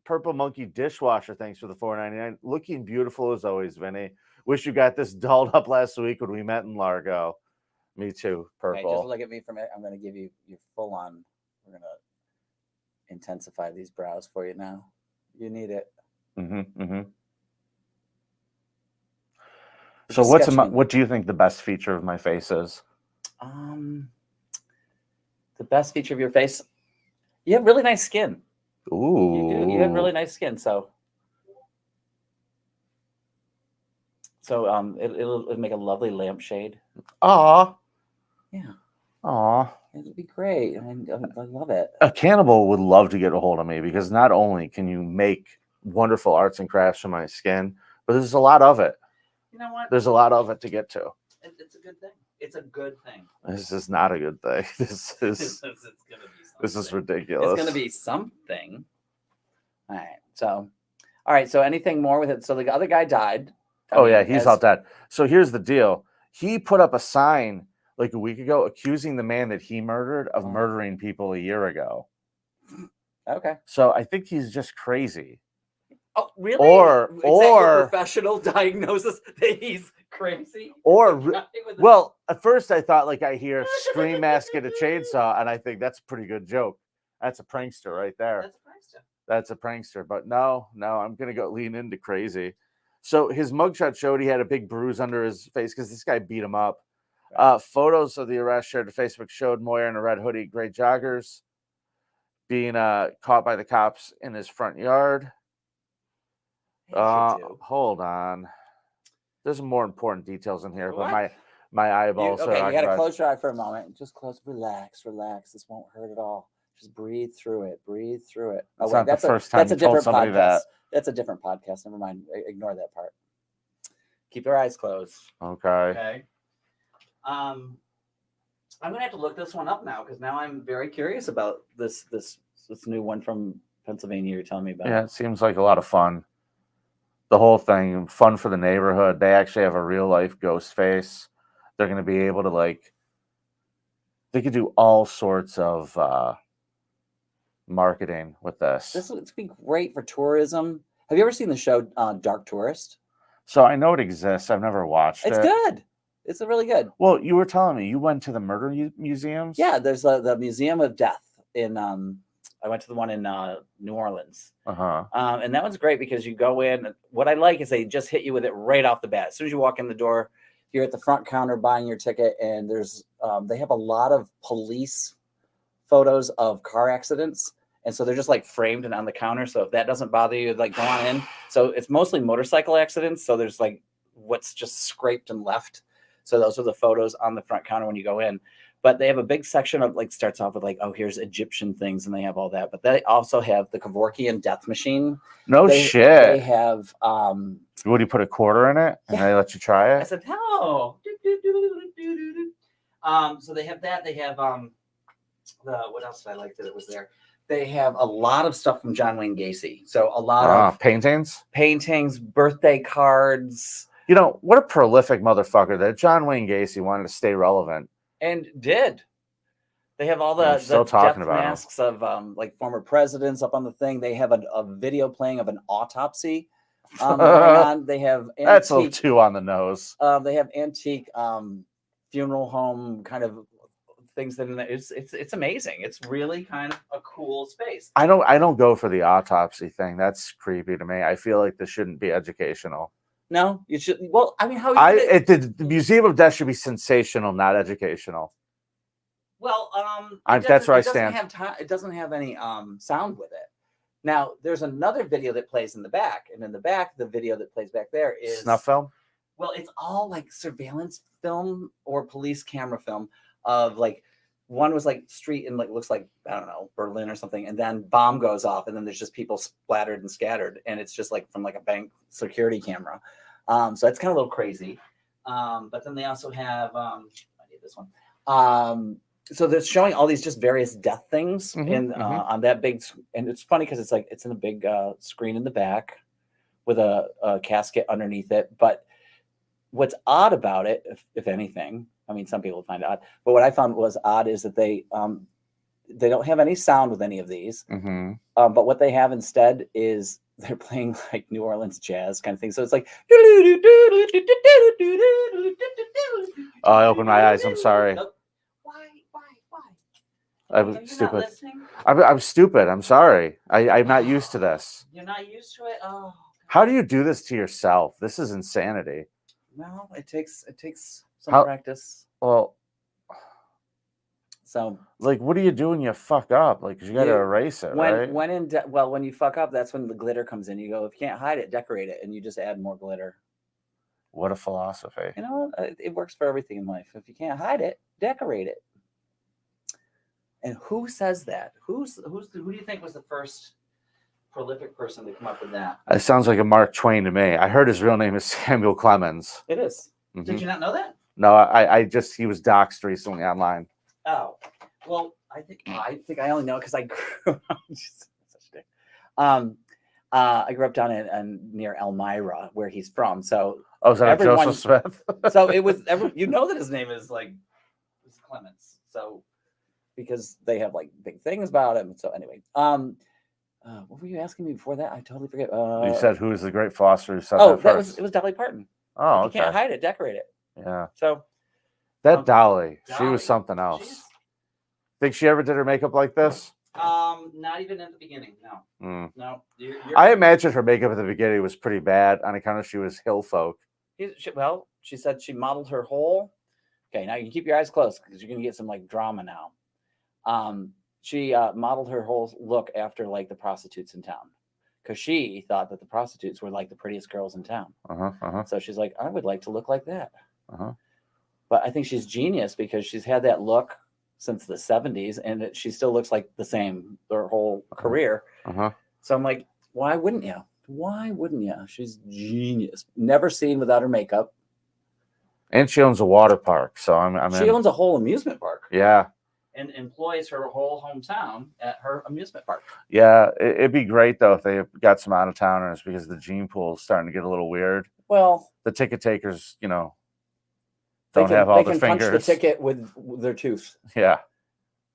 [SPEAKER 1] Purple Monkey Dishwasher, thanks for the $4.99. Looking beautiful as always, Vinny. Wish you got this dolled up last week when we met in Largo. Me too, Purple.
[SPEAKER 2] Hey, just look at me from it. I'm going to give you your full on. We're going to intensify these brows for you now. You need it.
[SPEAKER 1] So what do you think the best feature of my face is?
[SPEAKER 2] The best feature of your face? You have really nice skin.
[SPEAKER 1] Ooh.
[SPEAKER 2] You do. You have really nice skin. So it'll make a lovely lampshade.
[SPEAKER 1] Aw.
[SPEAKER 2] Yeah.
[SPEAKER 1] Aw.
[SPEAKER 2] It'll be great. I mean, I love it.
[SPEAKER 1] A cannibal would love to get a hold of me because not only can you make wonderful arts and crafts from my skin, but there's a lot of it.
[SPEAKER 2] You know what?
[SPEAKER 1] There's a lot of it to get to.
[SPEAKER 2] It's a good thing. It's a good thing.
[SPEAKER 1] This is not a good thing. This is ridiculous.
[SPEAKER 2] It's gonna be something. All right. So anything more with it? So the other guy died.
[SPEAKER 1] He's all dead. So here's the deal. He put up a sign like a week ago accusing the man that he murdered of murdering people a year ago.
[SPEAKER 2] Okay.
[SPEAKER 1] So I think he's just crazy.
[SPEAKER 2] Oh, really?
[SPEAKER 1] Or
[SPEAKER 2] your professional diagnosis that he's crazy?
[SPEAKER 1] Well, at first I thought like I hear Scream Mask get a chainsaw, and I think that's a pretty good joke. That's a prankster right there. That's a prankster. But no, I'm gonna go lean into crazy. So his mugshot showed he had a big bruise under his face because this guy beat him up. Right. Photos of the arrest shared to Facebook showed Moyer in a red hoodie, gray joggers, being caught by the cops in his front yard. Hold on. There's more important details in here, but my eyeballs are
[SPEAKER 2] you gotta close your eye for a moment. Just relax. This won't hurt at all. Just breathe through it. That's the first time you told somebody that. That's a different podcast. Never mind. Ignore that part. Keep your eyes closed.
[SPEAKER 1] Okay.
[SPEAKER 2] I'm gonna have to look this one up now because now I'm very curious about this new one from Pennsylvania you're telling me about.
[SPEAKER 1] Yeah, it seems like a lot of fun. The whole thing, fun for the neighborhood. They actually have a real life ghost face. They're going to be able to they could do all sorts of marketing with this.
[SPEAKER 2] This would be great for tourism. Have you ever seen the show Dark Tourist?
[SPEAKER 1] So I know it exists. I've never watched it.
[SPEAKER 2] It's good. It's really good.
[SPEAKER 1] Well, you were telling me you went to the murder museums?
[SPEAKER 2] Yeah, there's the Museum of Death in I went to the one in New Orleans. And that one's great because you go in. What I like is they just hit you with it right off the bat. As soon as you walk in the door, you're at the front counter buying your ticket, and there's they have a lot of police photos of car accidents. And so they're just framed and on the counter. So if that doesn't bother you, go on in. So it's mostly motorcycle accidents. So there's what's just scraped and left. So those are the photos on the front counter when you go in. But they have a big section of starts off with here's Egyptian things, and they have all that. But they also have the Kevorkian death machine.
[SPEAKER 1] Shit.
[SPEAKER 2] They have
[SPEAKER 1] would you put a quarter in it and they let you try it?
[SPEAKER 2] I said no. So they have that. They have what else did I like that was there? They have a lot of stuff from John Wayne Gacy. So a lot of paintings, birthday cards.
[SPEAKER 1] You know, what a prolific motherfucker that John Wayne Gacy wanted to stay relevant.
[SPEAKER 2] And did. They have all the death masks of former presidents up on the thing. They have a video playing of an autopsy going on. They have
[SPEAKER 1] that's a little too on the nose.
[SPEAKER 2] They have antique funeral home kind of things that it's amazing. It's really kind of a cool space.
[SPEAKER 1] I don't go for the autopsy thing. That's creepy to me. I feel like this shouldn't be educational.
[SPEAKER 2] No, you should. Well, I mean,
[SPEAKER 1] the Museum of Death should be sensational, not educational.
[SPEAKER 2] Well,
[SPEAKER 1] that's where I stand.
[SPEAKER 2] It doesn't have any sound with it. Now, there's another video that plays in the back, and in the back, the video that plays back there is
[SPEAKER 1] snuff film.
[SPEAKER 2] Well, it's all surveillance film or police camera film of one was street and looks like, I don't know, Berlin or something, and then bomb goes off, and then there's just people splattered and scattered, and it's just from a bank security camera. So it's kind of a little crazy. But then they also have I need this one. So they're showing all these just various death things on that big, and it's funny because it's in a big screen in the back with a casket underneath it. But what's odd about it, if anything, I mean, some people find it odd, but what I found was odd is that they don't have any sound with any of these. But what they have instead is they're playing New Orleans jazz kind of thing. So it's
[SPEAKER 1] I opened my eyes. I'm sorry.
[SPEAKER 2] Why?
[SPEAKER 1] I'm stupid. I'm stupid. I'm sorry. I'm not used to this.
[SPEAKER 2] You're not used to it? Oh.
[SPEAKER 1] How do you do this to yourself? This is insanity.
[SPEAKER 2] No, it takes some practice.
[SPEAKER 1] Well,
[SPEAKER 2] so
[SPEAKER 1] like, what do you do when you fuck up? Like, 'cause you got to erase it, right?
[SPEAKER 2] When you fuck up, that's when the glitter comes in. You go, if you can't hide it, decorate it, and you just add more glitter.
[SPEAKER 1] What a philosophy.
[SPEAKER 2] You know, it works for everything in life. If you can't hide it, decorate it. And who says that? Who do you think was the first prolific person to come up with that?
[SPEAKER 1] It sounds like a Mark Twain to me. I heard his real name is Samuel Clemens.
[SPEAKER 2] It is. Mm-hmm. Did you not know that?
[SPEAKER 1] No, he was doxxed recently online.
[SPEAKER 2] Oh, well, I think I only know because I grew up. Such a dick. I grew up down near Elmira, where he's from. So,
[SPEAKER 1] is that Joseph Smith?
[SPEAKER 2] So it was. You know that his name is Clemens. So, because they have like big things about him. So anyway, what were you asking me before that? I totally forget.
[SPEAKER 1] You said who is the great philosopher who said that first?
[SPEAKER 2] It was Dolly Parton.
[SPEAKER 1] Oh,
[SPEAKER 2] okay. You can't hide it, decorate it.
[SPEAKER 1] Yeah.
[SPEAKER 2] So
[SPEAKER 1] that Dolly, she was something else. Think she ever did her makeup like this?
[SPEAKER 2] Not even in the beginning. No. No.
[SPEAKER 1] I imagine her makeup at the beginning was pretty bad on account of she was hill folk.
[SPEAKER 2] She said she modeled her whole. Okay, now you can keep your eyes closed because you're gonna get some like drama now. She modeled her whole look after like the prostitutes in town, because she thought that the prostitutes were like the prettiest girls in town. So she's like, I would like to look like that. But I think she's genius because she's had that look since the 70s, and she still looks like the same her whole career. So I'm like, why wouldn't you? Why wouldn't you? She's genius. Never seen without her makeup.
[SPEAKER 1] And she owns a water park, so
[SPEAKER 2] she owns a whole amusement park.
[SPEAKER 1] Yeah.
[SPEAKER 2] And employs her whole hometown at her amusement park.
[SPEAKER 1] Yeah, it'd be great though if they got some out of towners, because the gene pool is starting to get a little weird.
[SPEAKER 2] Well,
[SPEAKER 1] the ticket takers, don't have all the fingers. They can
[SPEAKER 2] punch the ticket with their tooth.
[SPEAKER 1] Yeah.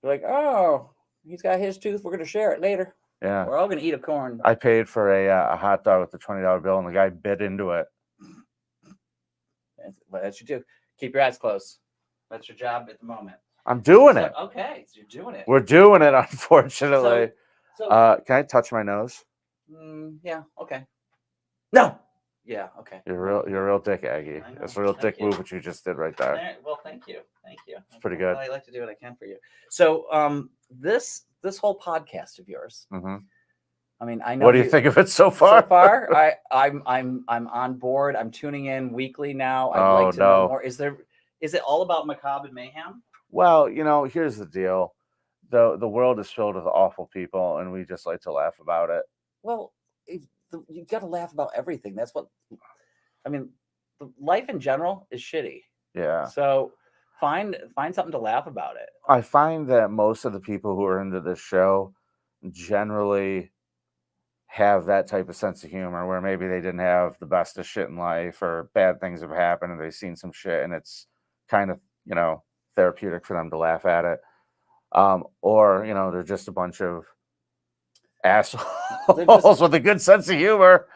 [SPEAKER 2] They're like, oh, he's got his tooth. We're going to share it later.
[SPEAKER 1] Yeah.
[SPEAKER 2] We're all going to eat a corn.
[SPEAKER 1] I paid for a hot dog with the $20 bill, and the guy bit into it.
[SPEAKER 2] That's you do. Keep your eyes closed. That's your job at the moment.
[SPEAKER 1] I'm doing it.
[SPEAKER 2] Okay, so you're doing it.
[SPEAKER 1] We're doing it, unfortunately.
[SPEAKER 2] So
[SPEAKER 1] can I touch my nose?
[SPEAKER 2] Yeah. Okay. No. Yeah. Okay.
[SPEAKER 1] You're a real dick, Aggie. That's a real dick move, what you just did right there.
[SPEAKER 2] Well, thank you. Thank you.
[SPEAKER 1] It's pretty good.
[SPEAKER 2] I like to do what I can for you. So, this whole podcast of yours. I mean, I know.
[SPEAKER 1] What do you think of it so far?
[SPEAKER 2] So far, I'm on board. I'm tuning in weekly now. I'd like to know more. Is it all about macabre and mayhem?
[SPEAKER 1] Well, here's the deal. The world is filled with awful people, and we just like to laugh about it.
[SPEAKER 2] Well, you got to laugh about everything. That's what I mean. Life in general is shitty.
[SPEAKER 1] Yeah.
[SPEAKER 2] So find something to laugh about it.
[SPEAKER 1] I find that most of the people who are into this show generally have that type of sense of humor, where maybe they didn't have the best of shit in life, or bad things have happened and they've seen some shit, and it's kind of, therapeutic for them to laugh at it. Or, they're just a bunch of assholes with a good sense of humor.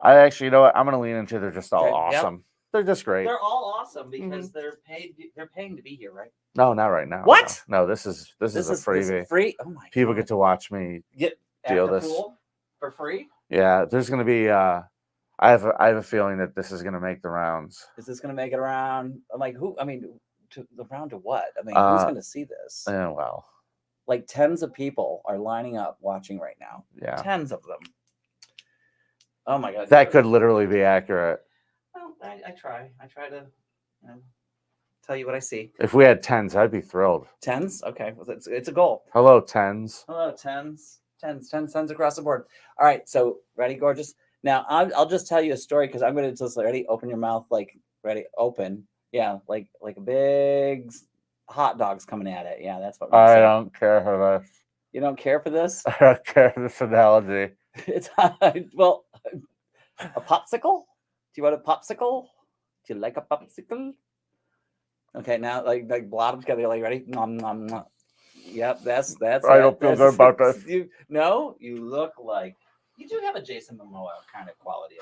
[SPEAKER 1] I actually, you know what? I'm going to lean into they're just all awesome. Yep. They're just great.
[SPEAKER 2] They're all awesome because they're paying to be here, right?
[SPEAKER 1] No, not right now.
[SPEAKER 2] What?
[SPEAKER 1] No, this is a freebie.
[SPEAKER 2] Free? Oh my
[SPEAKER 1] People get to watch me deal this
[SPEAKER 2] for free.
[SPEAKER 1] Yeah, there's going to be I have a feeling that this is going to make the rounds.
[SPEAKER 2] Is this going to make it around? I'm like, who? I mean, to the round to what? I mean, who's going to see this?
[SPEAKER 1] Yeah, well,
[SPEAKER 2] like tens of people are lining up watching right now.
[SPEAKER 1] Yeah,
[SPEAKER 2] tens of them. Oh my God,
[SPEAKER 1] that could literally be accurate.
[SPEAKER 2] Well, I try to tell you what I see.
[SPEAKER 1] If we had tens, I'd be thrilled.
[SPEAKER 2] Tens? Okay, well, it's a goal.
[SPEAKER 1] Hello, tens.
[SPEAKER 2] Hello, tens across the board. All right, so ready, gorgeous. Now I'll just tell you a story because I'm going to just ready. Open your mouth, like ready, open. Yeah, like a big hot dog's coming at it. Yeah, that's what
[SPEAKER 1] I don't care for this.
[SPEAKER 2] You don't care for this?
[SPEAKER 1] I don't care for this analogy.
[SPEAKER 2] It's well, a popsicle? Do you want a popsicle? Do you like a popsicle? Okay, now like bottom together, like ready? Nom, nom, nom. Yep, that's.
[SPEAKER 1] I don't feel good about this.
[SPEAKER 2] You look like you do have a Jason Momoa kind of quality.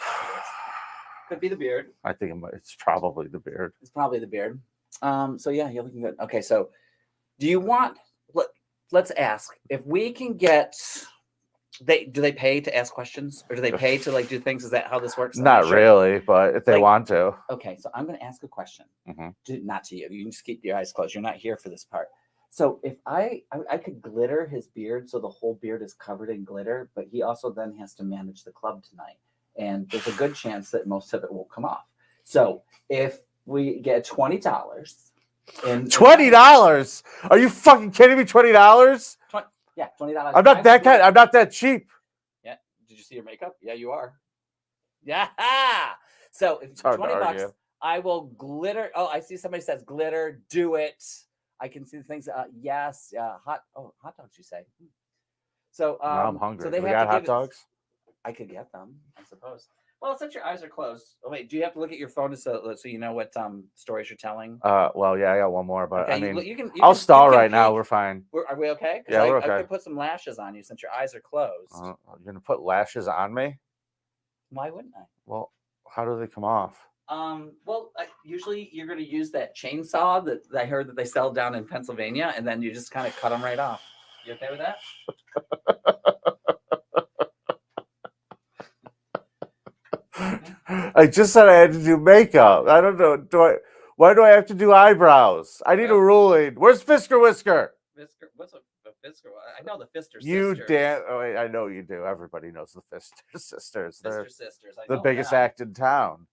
[SPEAKER 2] Could be the beard.
[SPEAKER 1] I think it's probably the beard.
[SPEAKER 2] It's probably the beard. So yeah, you're looking good. Okay, so do you want? let's ask if we can get. Do they pay to ask questions, or do they pay to like do things? Is that how this works?
[SPEAKER 1] Not really, but if they want to.
[SPEAKER 2] Okay, so I'm going to ask a question.
[SPEAKER 1] Mm-hmm.
[SPEAKER 2] Not to you. You can just keep your eyes closed. You're not here for this part. So if I could glitter his beard so the whole beard is covered in glitter, but he also then has to manage the club tonight, and there's a good chance that most of it will come off. So if we get $20.
[SPEAKER 1] $20? Are you fucking kidding me? $20?
[SPEAKER 2] Yeah, $20.
[SPEAKER 1] I'm not that kind. I'm not that cheap.
[SPEAKER 2] Yeah. Did you see your makeup? Yeah, you are. Yeah. So if $20, I will glitter. Oh, I see somebody says glitter. Do it. I can see the things. Yes. Hot dogs. You say. So
[SPEAKER 1] now I'm hungry.
[SPEAKER 2] So they
[SPEAKER 1] got hot dogs.
[SPEAKER 2] I could get them, I suppose. Well, since your eyes are closed. Oh wait, do you have to look at your phone so you know what stories you're telling?
[SPEAKER 1] Well, yeah, I got one more, but
[SPEAKER 2] okay,
[SPEAKER 1] I mean,
[SPEAKER 2] you
[SPEAKER 1] I'll stall right now. We're fine.
[SPEAKER 2] Are we okay?
[SPEAKER 1] Yeah, we're okay.
[SPEAKER 2] I could put some lashes on you since your eyes are closed.
[SPEAKER 1] You're gonna put lashes on me?
[SPEAKER 2] Why wouldn't I?
[SPEAKER 1] Well, how do they come off?
[SPEAKER 2] Well, usually you're going to use that chainsaw that I heard that they sell down in Pennsylvania, and then you just kind of cut them right off. You okay with that?
[SPEAKER 1] I just said I had to do makeup. I don't know. Why do I have to do eyebrows? I need a ruling. Where's Fisker Whisker?
[SPEAKER 2] Fisker? What's a Fisker? I know the Fister sisters.
[SPEAKER 1] You damn! Oh, wait, I know you do. Everybody knows the Fister sisters. They're
[SPEAKER 2] sisters.
[SPEAKER 1] the biggest act in town.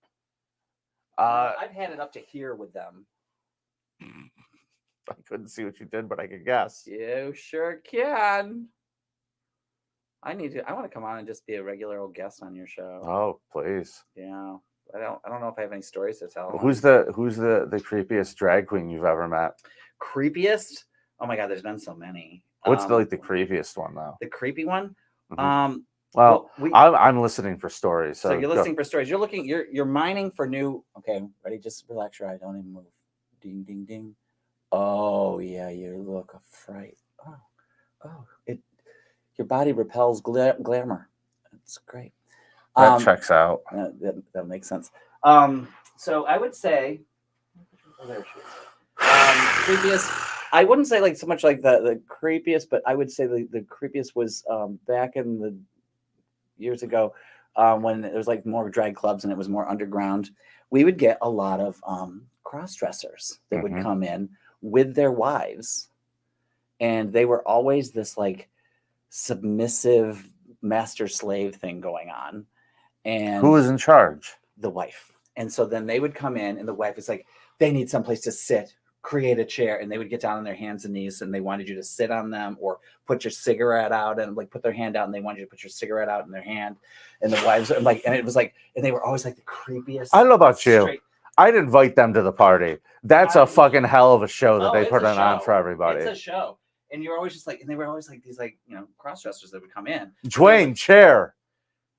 [SPEAKER 2] I've had it up to here with them.
[SPEAKER 1] I couldn't see what you did, but I could guess.
[SPEAKER 2] You sure can. I want to come on and just be a regular old guest on your show.
[SPEAKER 1] Oh, please.
[SPEAKER 2] Yeah. I don't know if I have any stories to tell.
[SPEAKER 1] Who's the creepiest drag queen you've ever met?
[SPEAKER 2] Creepiest? Oh my God, there's been so many.
[SPEAKER 1] What's the creepiest one though?
[SPEAKER 2] The creepy one?
[SPEAKER 1] Mm-hmm. Well, I'm listening for stories. So
[SPEAKER 2] you're listening for stories. You're mining for new. Okay, ready? Just relax your eye. Don't even move. Ding, ding, ding. Oh yeah, you look a fright. Oh, your body repels glamour. That's great.
[SPEAKER 1] That checks out.
[SPEAKER 2] That makes sense. So I would say, creepiest. I wouldn't say like so much like the creepiest, but I would say the creepiest was back in the years ago when it was like more drag clubs and it was more underground. We would get a lot of cross dressers that would come in with their wives, and they were always this like submissive master slave thing going on. And
[SPEAKER 1] who was in charge?
[SPEAKER 2] The wife. And so then they would come in and the wife is like, they need someplace to sit, create a chair, and they would get down on their hands and knees and they wanted you to sit on them or put your cigarette out and like put their hand out and they wanted you to put your cigarette out in their hand. And the wives like, and it was like, and they were always like the creepiest.
[SPEAKER 1] I don't know about you. I'd invite them to the party. That's a fucking hell of a show that they put on for everybody.
[SPEAKER 2] It's a show. And you're always just like, and they were always like these like, cross dressers that would come in.
[SPEAKER 1] Dwayne, like, chair.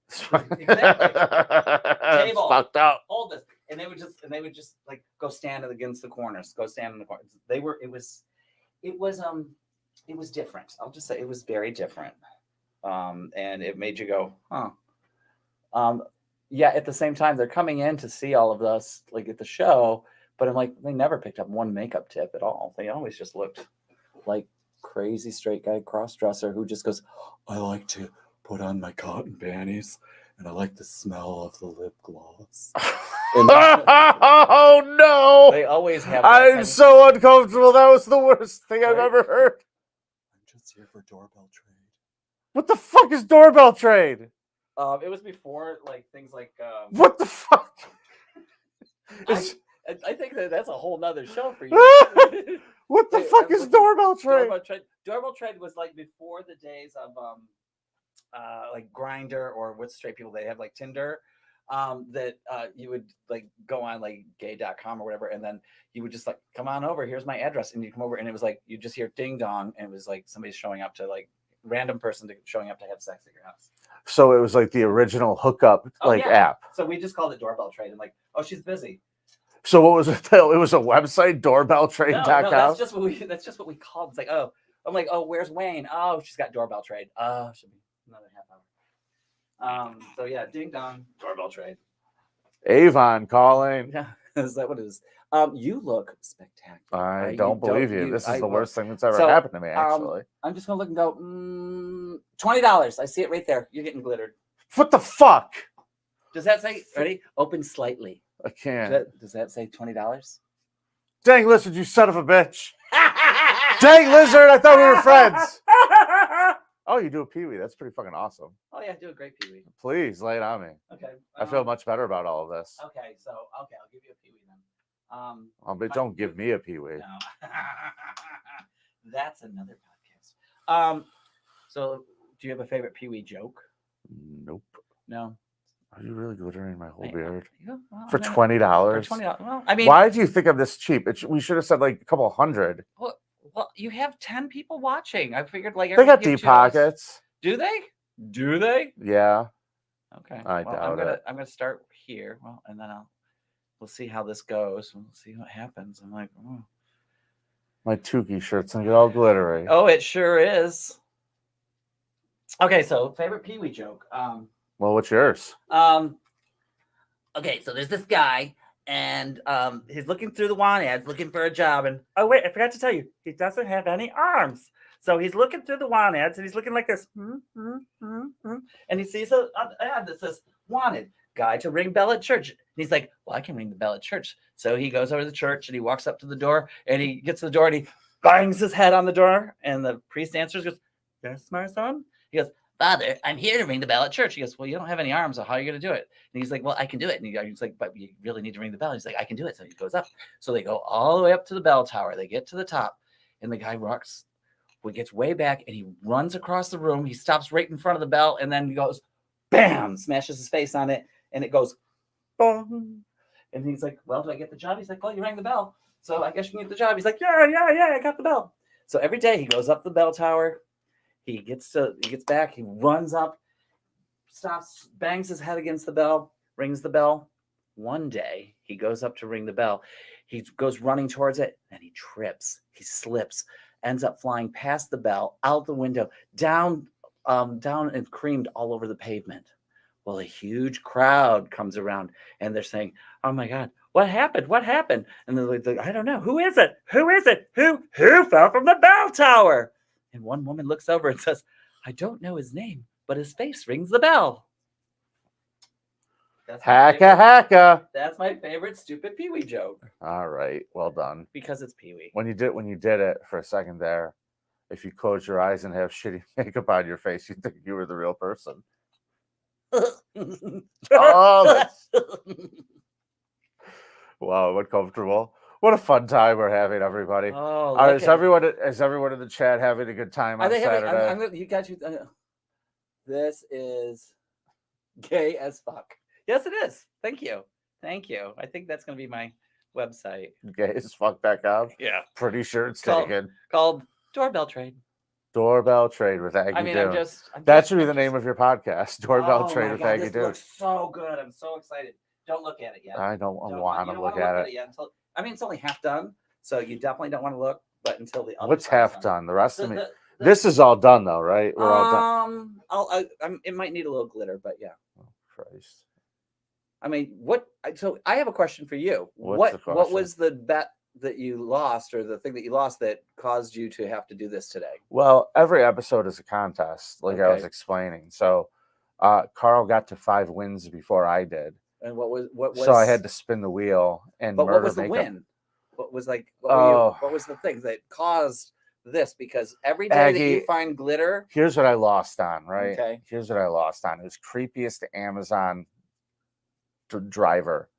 [SPEAKER 2] Exactly. Table.
[SPEAKER 1] Fucked up.
[SPEAKER 2] Hold this. And they would just like go stand against the corners. Go stand in the corners. It was different. I'll just say it was very different. And it made you go, huh. Yeah, at the same time, they're coming in to see all of us like at the show, but I'm like, they never picked up one makeup tip at all. They always just looked like crazy straight guy cross dresser who just goes, I like to put on my cotton panties and I like the smell of the lip gloss.
[SPEAKER 1] Oh no!
[SPEAKER 2] They always have.
[SPEAKER 1] I'm so uncomfortable. That was the worst thing I've ever heard.
[SPEAKER 2] I'm just here for doorbell trade.
[SPEAKER 1] What the fuck is doorbell trade?
[SPEAKER 2] It was before like things like.
[SPEAKER 1] What the fuck?
[SPEAKER 2] I think that's a whole nother show for you.
[SPEAKER 1] What the fuck is doorbell trade?
[SPEAKER 2] Doorbell trade was like before the days of like Grindr or with straight people. They have like Tinder. That you would like go on like gay.com or whatever, and then you would just like come on over, here's my address, and you come over and it was like you just hear ding dong and it was like somebody showing up to like random person showing up to have sex at your house. So
[SPEAKER 1] it was like the original hookup app.
[SPEAKER 2] So we just called it doorbell trade and like, oh, she's busy.
[SPEAKER 1] So what was it? It was a website, doorbelltrade.com.
[SPEAKER 2] No, that's just what we called. It's like, oh, I'm like, oh, where's Wayne? Oh, she's got doorbell trade. Should be another half hour. So yeah, ding dong, doorbell trade.
[SPEAKER 1] Avon calling.
[SPEAKER 2] Yeah. Is that what it is? You look spectacular.
[SPEAKER 1] I don't believe you. This is the worst thing that's ever happened to me, actually.
[SPEAKER 2] I'm just going to look and go, $20. I see it right there. You're getting glittered.
[SPEAKER 1] What the fuck?
[SPEAKER 2] Does that say, ready? Open slightly.
[SPEAKER 1] I can't.
[SPEAKER 2] Does that say $20?
[SPEAKER 1] Dang lizard, you son of a bitch. Dang lizard, I thought we were friends. Oh, you do a Peewee. That's pretty fucking awesome.
[SPEAKER 2] Oh, yeah, do a great Peewee.
[SPEAKER 1] Please, lay it on me.
[SPEAKER 2] Okay.
[SPEAKER 1] I feel much better about all of this.
[SPEAKER 2] Okay, I'll give you a Peewee then.
[SPEAKER 1] But don't give me a Peewee.
[SPEAKER 2] No. That's another podcast. So do you have a favorite Peewee joke?
[SPEAKER 1] Nope.
[SPEAKER 2] No.
[SPEAKER 1] Are you really glittering my whole beard?
[SPEAKER 2] Yeah, well,
[SPEAKER 1] for $20?
[SPEAKER 2] For $20. Well, I mean,
[SPEAKER 1] why did you think of this cheap? We should have said like a couple hundred.
[SPEAKER 2] Well, you have 10 people watching. I figured like
[SPEAKER 1] they got deep pockets.
[SPEAKER 2] Do they? Do they?
[SPEAKER 1] Yeah.
[SPEAKER 2] Okay.
[SPEAKER 1] I doubt it.
[SPEAKER 2] I'm gonna start here. Well, and then we'll see how this goes. We'll see what happens. I'm like, oh.
[SPEAKER 1] My Tukey shirt's gonna get all glittery.
[SPEAKER 2] Oh, it sure is. Okay, so favorite Peewee joke.
[SPEAKER 1] Well, what's yours?
[SPEAKER 2] Okay, so there's this guy, and he's looking through the want ads, looking for a job, and oh wait, I forgot to tell you, he doesn't have any arms. So he's looking through the want ads, and he's looking like this, and he sees an ad that says "Wanted guy to ring bell at church." And he's like, "Well, I can ring the bell at church." So he goes over to the church, and he walks up to the door, and he gets to the door, and he bangs his head on the door, and the priest answers, goes, "Yes, my son." He goes, "Father, I'm here to ring the bell at church." He goes, "Well, you don't have any arms, so how are you going to do it?" And he's like, "Well, I can do it." And he's like, "But you really need to ring the bell." He's like, "I can do it." So he goes up. So they go all the way up to the bell tower. They get to the top, and the guy gets way back, and he runs across the room. He stops right in front of the bell, and then he goes, bam, smashes his face on it, and it goes, boom. And he's like, "Well, do I get the job?" He's like, "Well, you rang the bell, so I guess you can get the job." He's like, yeah, I got the bell. So every day he goes up the bell tower. He gets back, he runs up, stops, bangs his head against the bell, rings the bell. One day he goes up to ring the bell. He goes running towards it, and he trips. He slips, ends up flying past the bell, out the window, down and creamed all over the pavement. Well, a huge crowd comes around, and they're saying, "Oh my God, what happened? What happened?" And they're like, "I don't know. Who is it? Who is it? Who fell from the bell tower?" And one woman looks over and says, "I don't know his name, but his face rings the bell."
[SPEAKER 1] Hacka.
[SPEAKER 2] That's my favorite stupid Peewee joke.
[SPEAKER 1] All right, well done.
[SPEAKER 2] Because it's Peewee.
[SPEAKER 1] When you did it for a second there, if you close your eyes and have shitty makeup on your face, you'd think you were the real person. Oh, wow, what comfortable. What a fun time we're having, everybody.
[SPEAKER 2] Oh,
[SPEAKER 1] is everyone in the chat having a good time on Saturday?
[SPEAKER 2] You got you. This is gay as fuck. Yes, it is. Thank you. I think that's going to be my website.
[SPEAKER 1] Gay as fuck.com?
[SPEAKER 2] Yeah.
[SPEAKER 1] Pretty sure it's taken.
[SPEAKER 2] Called Doorbell Trade.
[SPEAKER 1] Doorbell Trade with Aggy Dune. That should be the name of your podcast. Doorbell Trade with Aggy Dune.
[SPEAKER 2] Looks so good. I'm so excited. Don't look at it yet.
[SPEAKER 1] I don't want to look at it.
[SPEAKER 2] It's only half done, so you definitely don't want to look. But until the other
[SPEAKER 1] what's half done? The rest of me. This is all done though, right? We're all
[SPEAKER 2] done. It might need a little glitter, but yeah.
[SPEAKER 1] Oh Christ.
[SPEAKER 2] I mean, what? So I have a question for you. What was the bet that you lost, or the thing that you lost that caused you to have to do this today?
[SPEAKER 1] Well, every episode is a contest, like I was explaining. So, Karl got to 5 wins before I did.
[SPEAKER 2] And what was?
[SPEAKER 1] So I had to spin the wheel and.
[SPEAKER 2] But what was the win? What was like? What was the thing that caused this? Because every day that you find glitter.
[SPEAKER 1] Here's what I lost on. Right.
[SPEAKER 2] Okay.
[SPEAKER 1] Here's what I lost on. It was creepiest Amazon driver,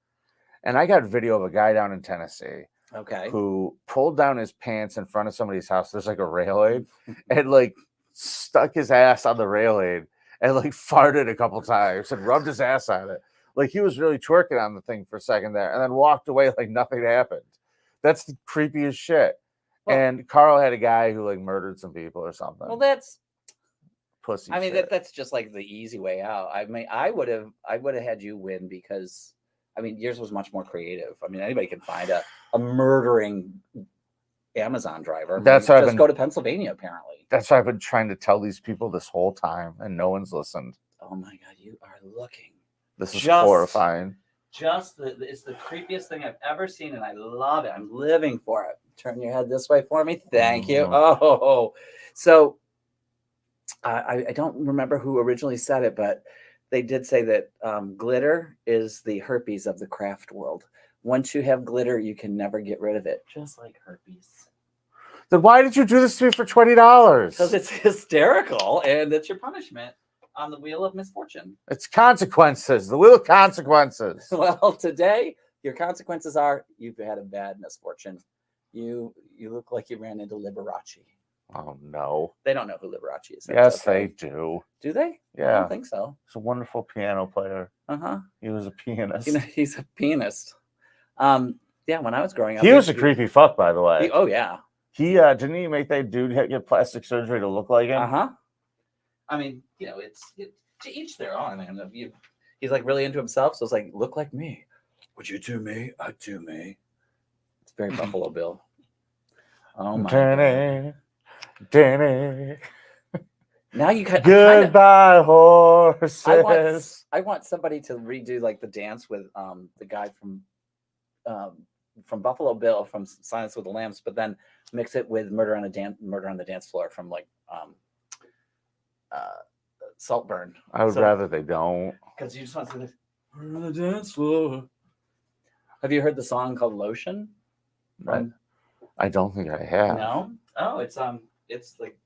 [SPEAKER 1] and I got video of a guy down in Tennessee.
[SPEAKER 2] Okay.
[SPEAKER 1] Who pulled down his pants in front of somebody's house. There's like a railing, and like stuck his ass on the railing and like farted a couple times and rubbed his ass on it. Like he was really twerking on the thing for a second there, and then walked away like nothing happened. That's the creepiest shit. Well, and Karl had a guy who like murdered some people or something.
[SPEAKER 2] Well, that's
[SPEAKER 1] pussy.
[SPEAKER 2] I mean, that's just like the easy way out. I mean, I would have had you win because I mean, yours was much more creative. I mean, anybody can find a murdering Amazon driver.
[SPEAKER 1] That's why
[SPEAKER 2] just go to Pennsylvania, apparently.
[SPEAKER 1] That's why I've been trying to tell these people this whole time, and no one's listened.
[SPEAKER 2] Oh my God, you are looking.
[SPEAKER 1] This is horrifying.
[SPEAKER 2] it's the creepiest thing I've ever seen, and I love it. I'm living for it. Turn your head this way for me. Thank you. Oh, so I don't remember who originally said it, but they did say that glitter is the herpes of the craft world. Once you have glitter, you can never get rid of it, just like herpes.
[SPEAKER 1] Then why did you do this to me for $20?
[SPEAKER 2] Because it's hysterical, and it's your punishment on the wheel of misfortune.
[SPEAKER 1] It's consequences. The wheel of consequences.
[SPEAKER 2] Well, today your consequences are you've had a bad misfortune. You look like you ran into Liberace.
[SPEAKER 1] Oh no.
[SPEAKER 2] They don't know who Liberace is.
[SPEAKER 1] Yes, they do.
[SPEAKER 2] Do they?
[SPEAKER 1] Yeah.
[SPEAKER 2] I don't think so.
[SPEAKER 1] He's a wonderful piano player.
[SPEAKER 2] Uh-huh.
[SPEAKER 1] He was a pianist.
[SPEAKER 2] He's a pianist. Yeah, when I was growing up.
[SPEAKER 1] He was a creepy fuck, by the way.
[SPEAKER 2] Oh yeah.
[SPEAKER 1] He didn't he make that dude get plastic surgery to look like him?
[SPEAKER 2] Uh-huh. I mean, it's to each their own. I mean, he's like really into himself, so it's like, look like me. Would you do me? I'd do me. It's very Buffalo Bill. Oh my God.
[SPEAKER 1] Danny.
[SPEAKER 2] Now you got
[SPEAKER 1] goodbye horses.
[SPEAKER 2] I want somebody to redo like the dance with the guy from Buffalo Bill from Silence with the Lambs, but then mix it with Murder on the Dance Floor from like Saltburn.
[SPEAKER 1] I would rather they don't.
[SPEAKER 2] Because you just want to see this Murder on the Dance Floor. Have you heard the song called Lotion?
[SPEAKER 1] I don't think I have.
[SPEAKER 2] No? Oh, it's like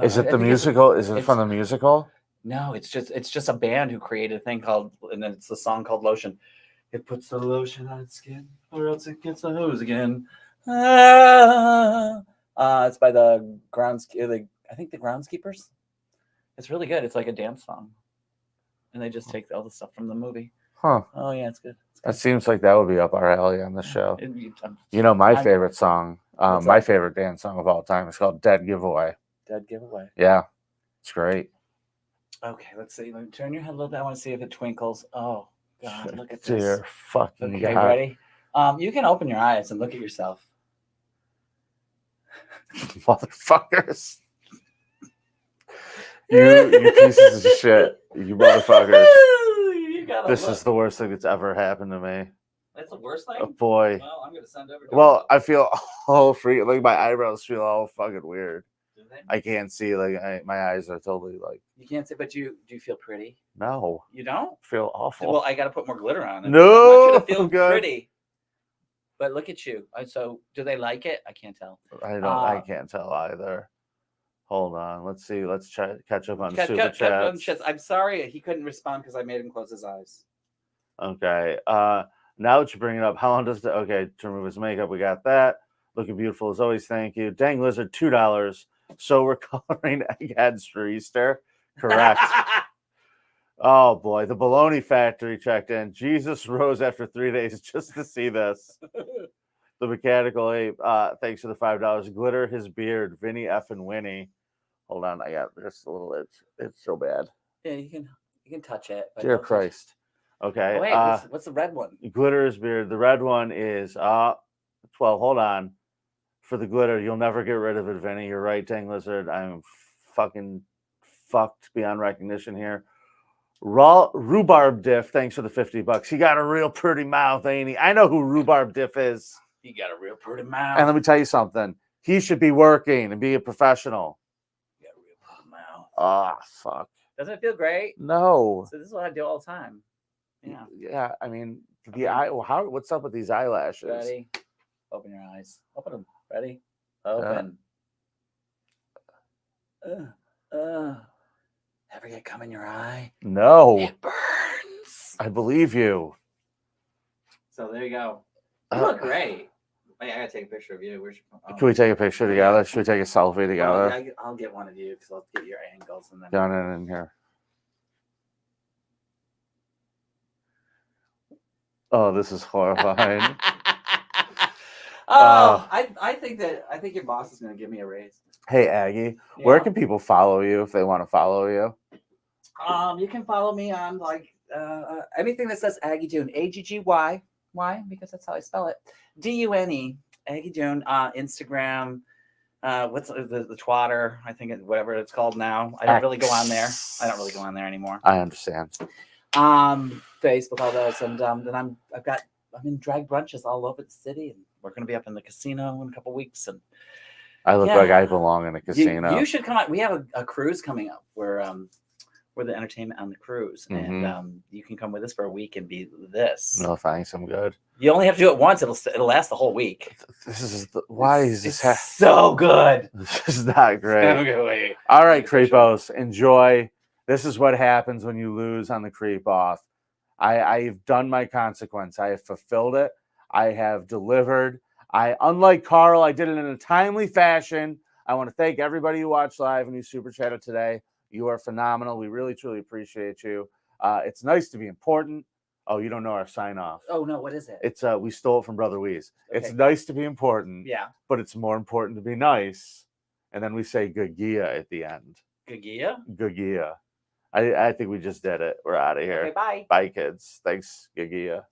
[SPEAKER 1] is it the musical? Is it from the musical?
[SPEAKER 2] No, it's just a band who created a thing called, and then it's the song called Lotion. It puts the lotion on its skin, or else it gets the hose again. It's by the I think the Groundskeepers. It's really good. It's like a dance song, and they just take all the stuff from the movie.
[SPEAKER 1] Huh?
[SPEAKER 2] Oh yeah, it's good.
[SPEAKER 1] That seems like that would be up our alley on the show. My favorite song, my favorite dance song of all time is called "Dead Giveaway."
[SPEAKER 2] Dead Giveaway.
[SPEAKER 1] Yeah, it's great.
[SPEAKER 2] Okay, let's see. Let me turn your head a little bit. I want to see if it twinkles. Oh God, look at this.
[SPEAKER 1] Dear fucking
[SPEAKER 2] okay,
[SPEAKER 1] God.
[SPEAKER 2] Ready? You can open your eyes and look at yourself.
[SPEAKER 1] Motherfuckers. You pieces of shit. You motherfuckers. This is the worst thing that's ever happened to me.
[SPEAKER 2] That's the worst thing?
[SPEAKER 1] Oh, boy.
[SPEAKER 2] Well, I'm going to send over.
[SPEAKER 1] Well, I feel all free. Like, my eyebrows feel all fucking weird.
[SPEAKER 2] Do they?
[SPEAKER 1] I can't see. Like, my eyes are totally like.
[SPEAKER 2] You can't see, but do you feel pretty?
[SPEAKER 1] No.
[SPEAKER 2] You don't?
[SPEAKER 1] I feel awful.
[SPEAKER 2] Well, I got to put more glitter on it.
[SPEAKER 1] No.
[SPEAKER 2] I want you to feel good. Pretty. But look at you. So, do they like it? I can't tell.
[SPEAKER 1] I can't tell either. Hold on. Let's see. Let's try to catch up on super chats.
[SPEAKER 2] I'm sorry he couldn't respond because I made him close his eyes.
[SPEAKER 1] Okay. Now that you bring it up, how long does to remove his makeup? We got that. Looking beautiful as always. Thank you. Dang Lizard, $2. So we're coloring eggheads for Easter. Correct. Oh boy, the Baloney Factory checked in. Jesus rose after 3 days just to see this. The Mechanical Ape, thanks for the $5. Glitter his beard, Vinnie F and Winnie. Hold on, I got just a little. It's so bad.
[SPEAKER 2] Yeah, you can touch it.
[SPEAKER 1] Dear Christ. Okay.
[SPEAKER 2] Oh, wait, what's the red one?
[SPEAKER 1] Glitter his beard. The red one is 12. Hold on. For the glitter, you'll never get rid of it, Vinny. You're right, Dang Lizard. I'm fucking fucked beyond recognition here. Rhubarb Diff, thanks for the $50. He got a real pretty mouth, ain't he? I know who Rhubarb Diff is.
[SPEAKER 2] He got a real pretty mouth.
[SPEAKER 1] And let me tell you something. He should be working and be a professional.
[SPEAKER 2] He got a real pretty mouth.
[SPEAKER 1] Ah, fuck.
[SPEAKER 2] Doesn't it feel great?
[SPEAKER 1] No.
[SPEAKER 2] So this is what I do all the time. Yeah.
[SPEAKER 1] Yeah. I mean, what's up with these eyelashes?
[SPEAKER 2] Ready? Open your eyes. Open them. Ready? Open. Ever get cum in your eye?
[SPEAKER 1] No.
[SPEAKER 2] It burns.
[SPEAKER 1] I believe you.
[SPEAKER 2] So there you go. You look great. I gotta take a picture of you. Where's your
[SPEAKER 1] Can we take a picture together? Should we take a selfie together?
[SPEAKER 2] I'll get one of you because I'll get your angles and then
[SPEAKER 1] down in here. Oh, this is horrifying.
[SPEAKER 2] I think your boss is gonna give me a raise.
[SPEAKER 1] Hey Aggie, where can people follow you if they want to follow you?
[SPEAKER 2] You can follow me on anything that says Aggy Dune, AGGY. Why? Because that's how I spell it. DUNE, Aggy Dune, Instagram. What's the Twitter? I think whatever it's called now. I don't really go on there. I don't really go on there anymore.
[SPEAKER 1] I understand.
[SPEAKER 2] Facebook, all those, and then I'm in drag brunches all over the city, and we're going to be up in the casino in a couple weeks. And
[SPEAKER 1] I look like I belong in a casino.
[SPEAKER 2] You should come out. We have a cruise coming up where we're the entertainment on the cruise, and you can come with us for a week and be this.
[SPEAKER 1] No thanks, I'm good.
[SPEAKER 2] You only have to do it once. It'll last the whole week.
[SPEAKER 1] Why is this
[SPEAKER 2] so good?
[SPEAKER 1] This is not great. All right, creepos, enjoy. This is what happens when you lose on the creep off. I've done my consequence. I have fulfilled it. I have delivered. Unlike Karl, I did it in a timely fashion. I want to thank everybody who watched live and who super chatted today. You are phenomenal. We really, truly appreciate you. It's nice to be important. Oh, you don't know our sign off.
[SPEAKER 2] Oh no, what is it?
[SPEAKER 1] It's we stole it from Brother Weeze. Okay. It's nice to be important.
[SPEAKER 2] Yeah.
[SPEAKER 1] But it's more important to be nice. And then we say Gagia at the end.
[SPEAKER 2] Gagia?
[SPEAKER 1] Gagia. I think we just did it. We're out of here.
[SPEAKER 2] Okay, bye.
[SPEAKER 1] Bye, kids. Thanks, Gagia.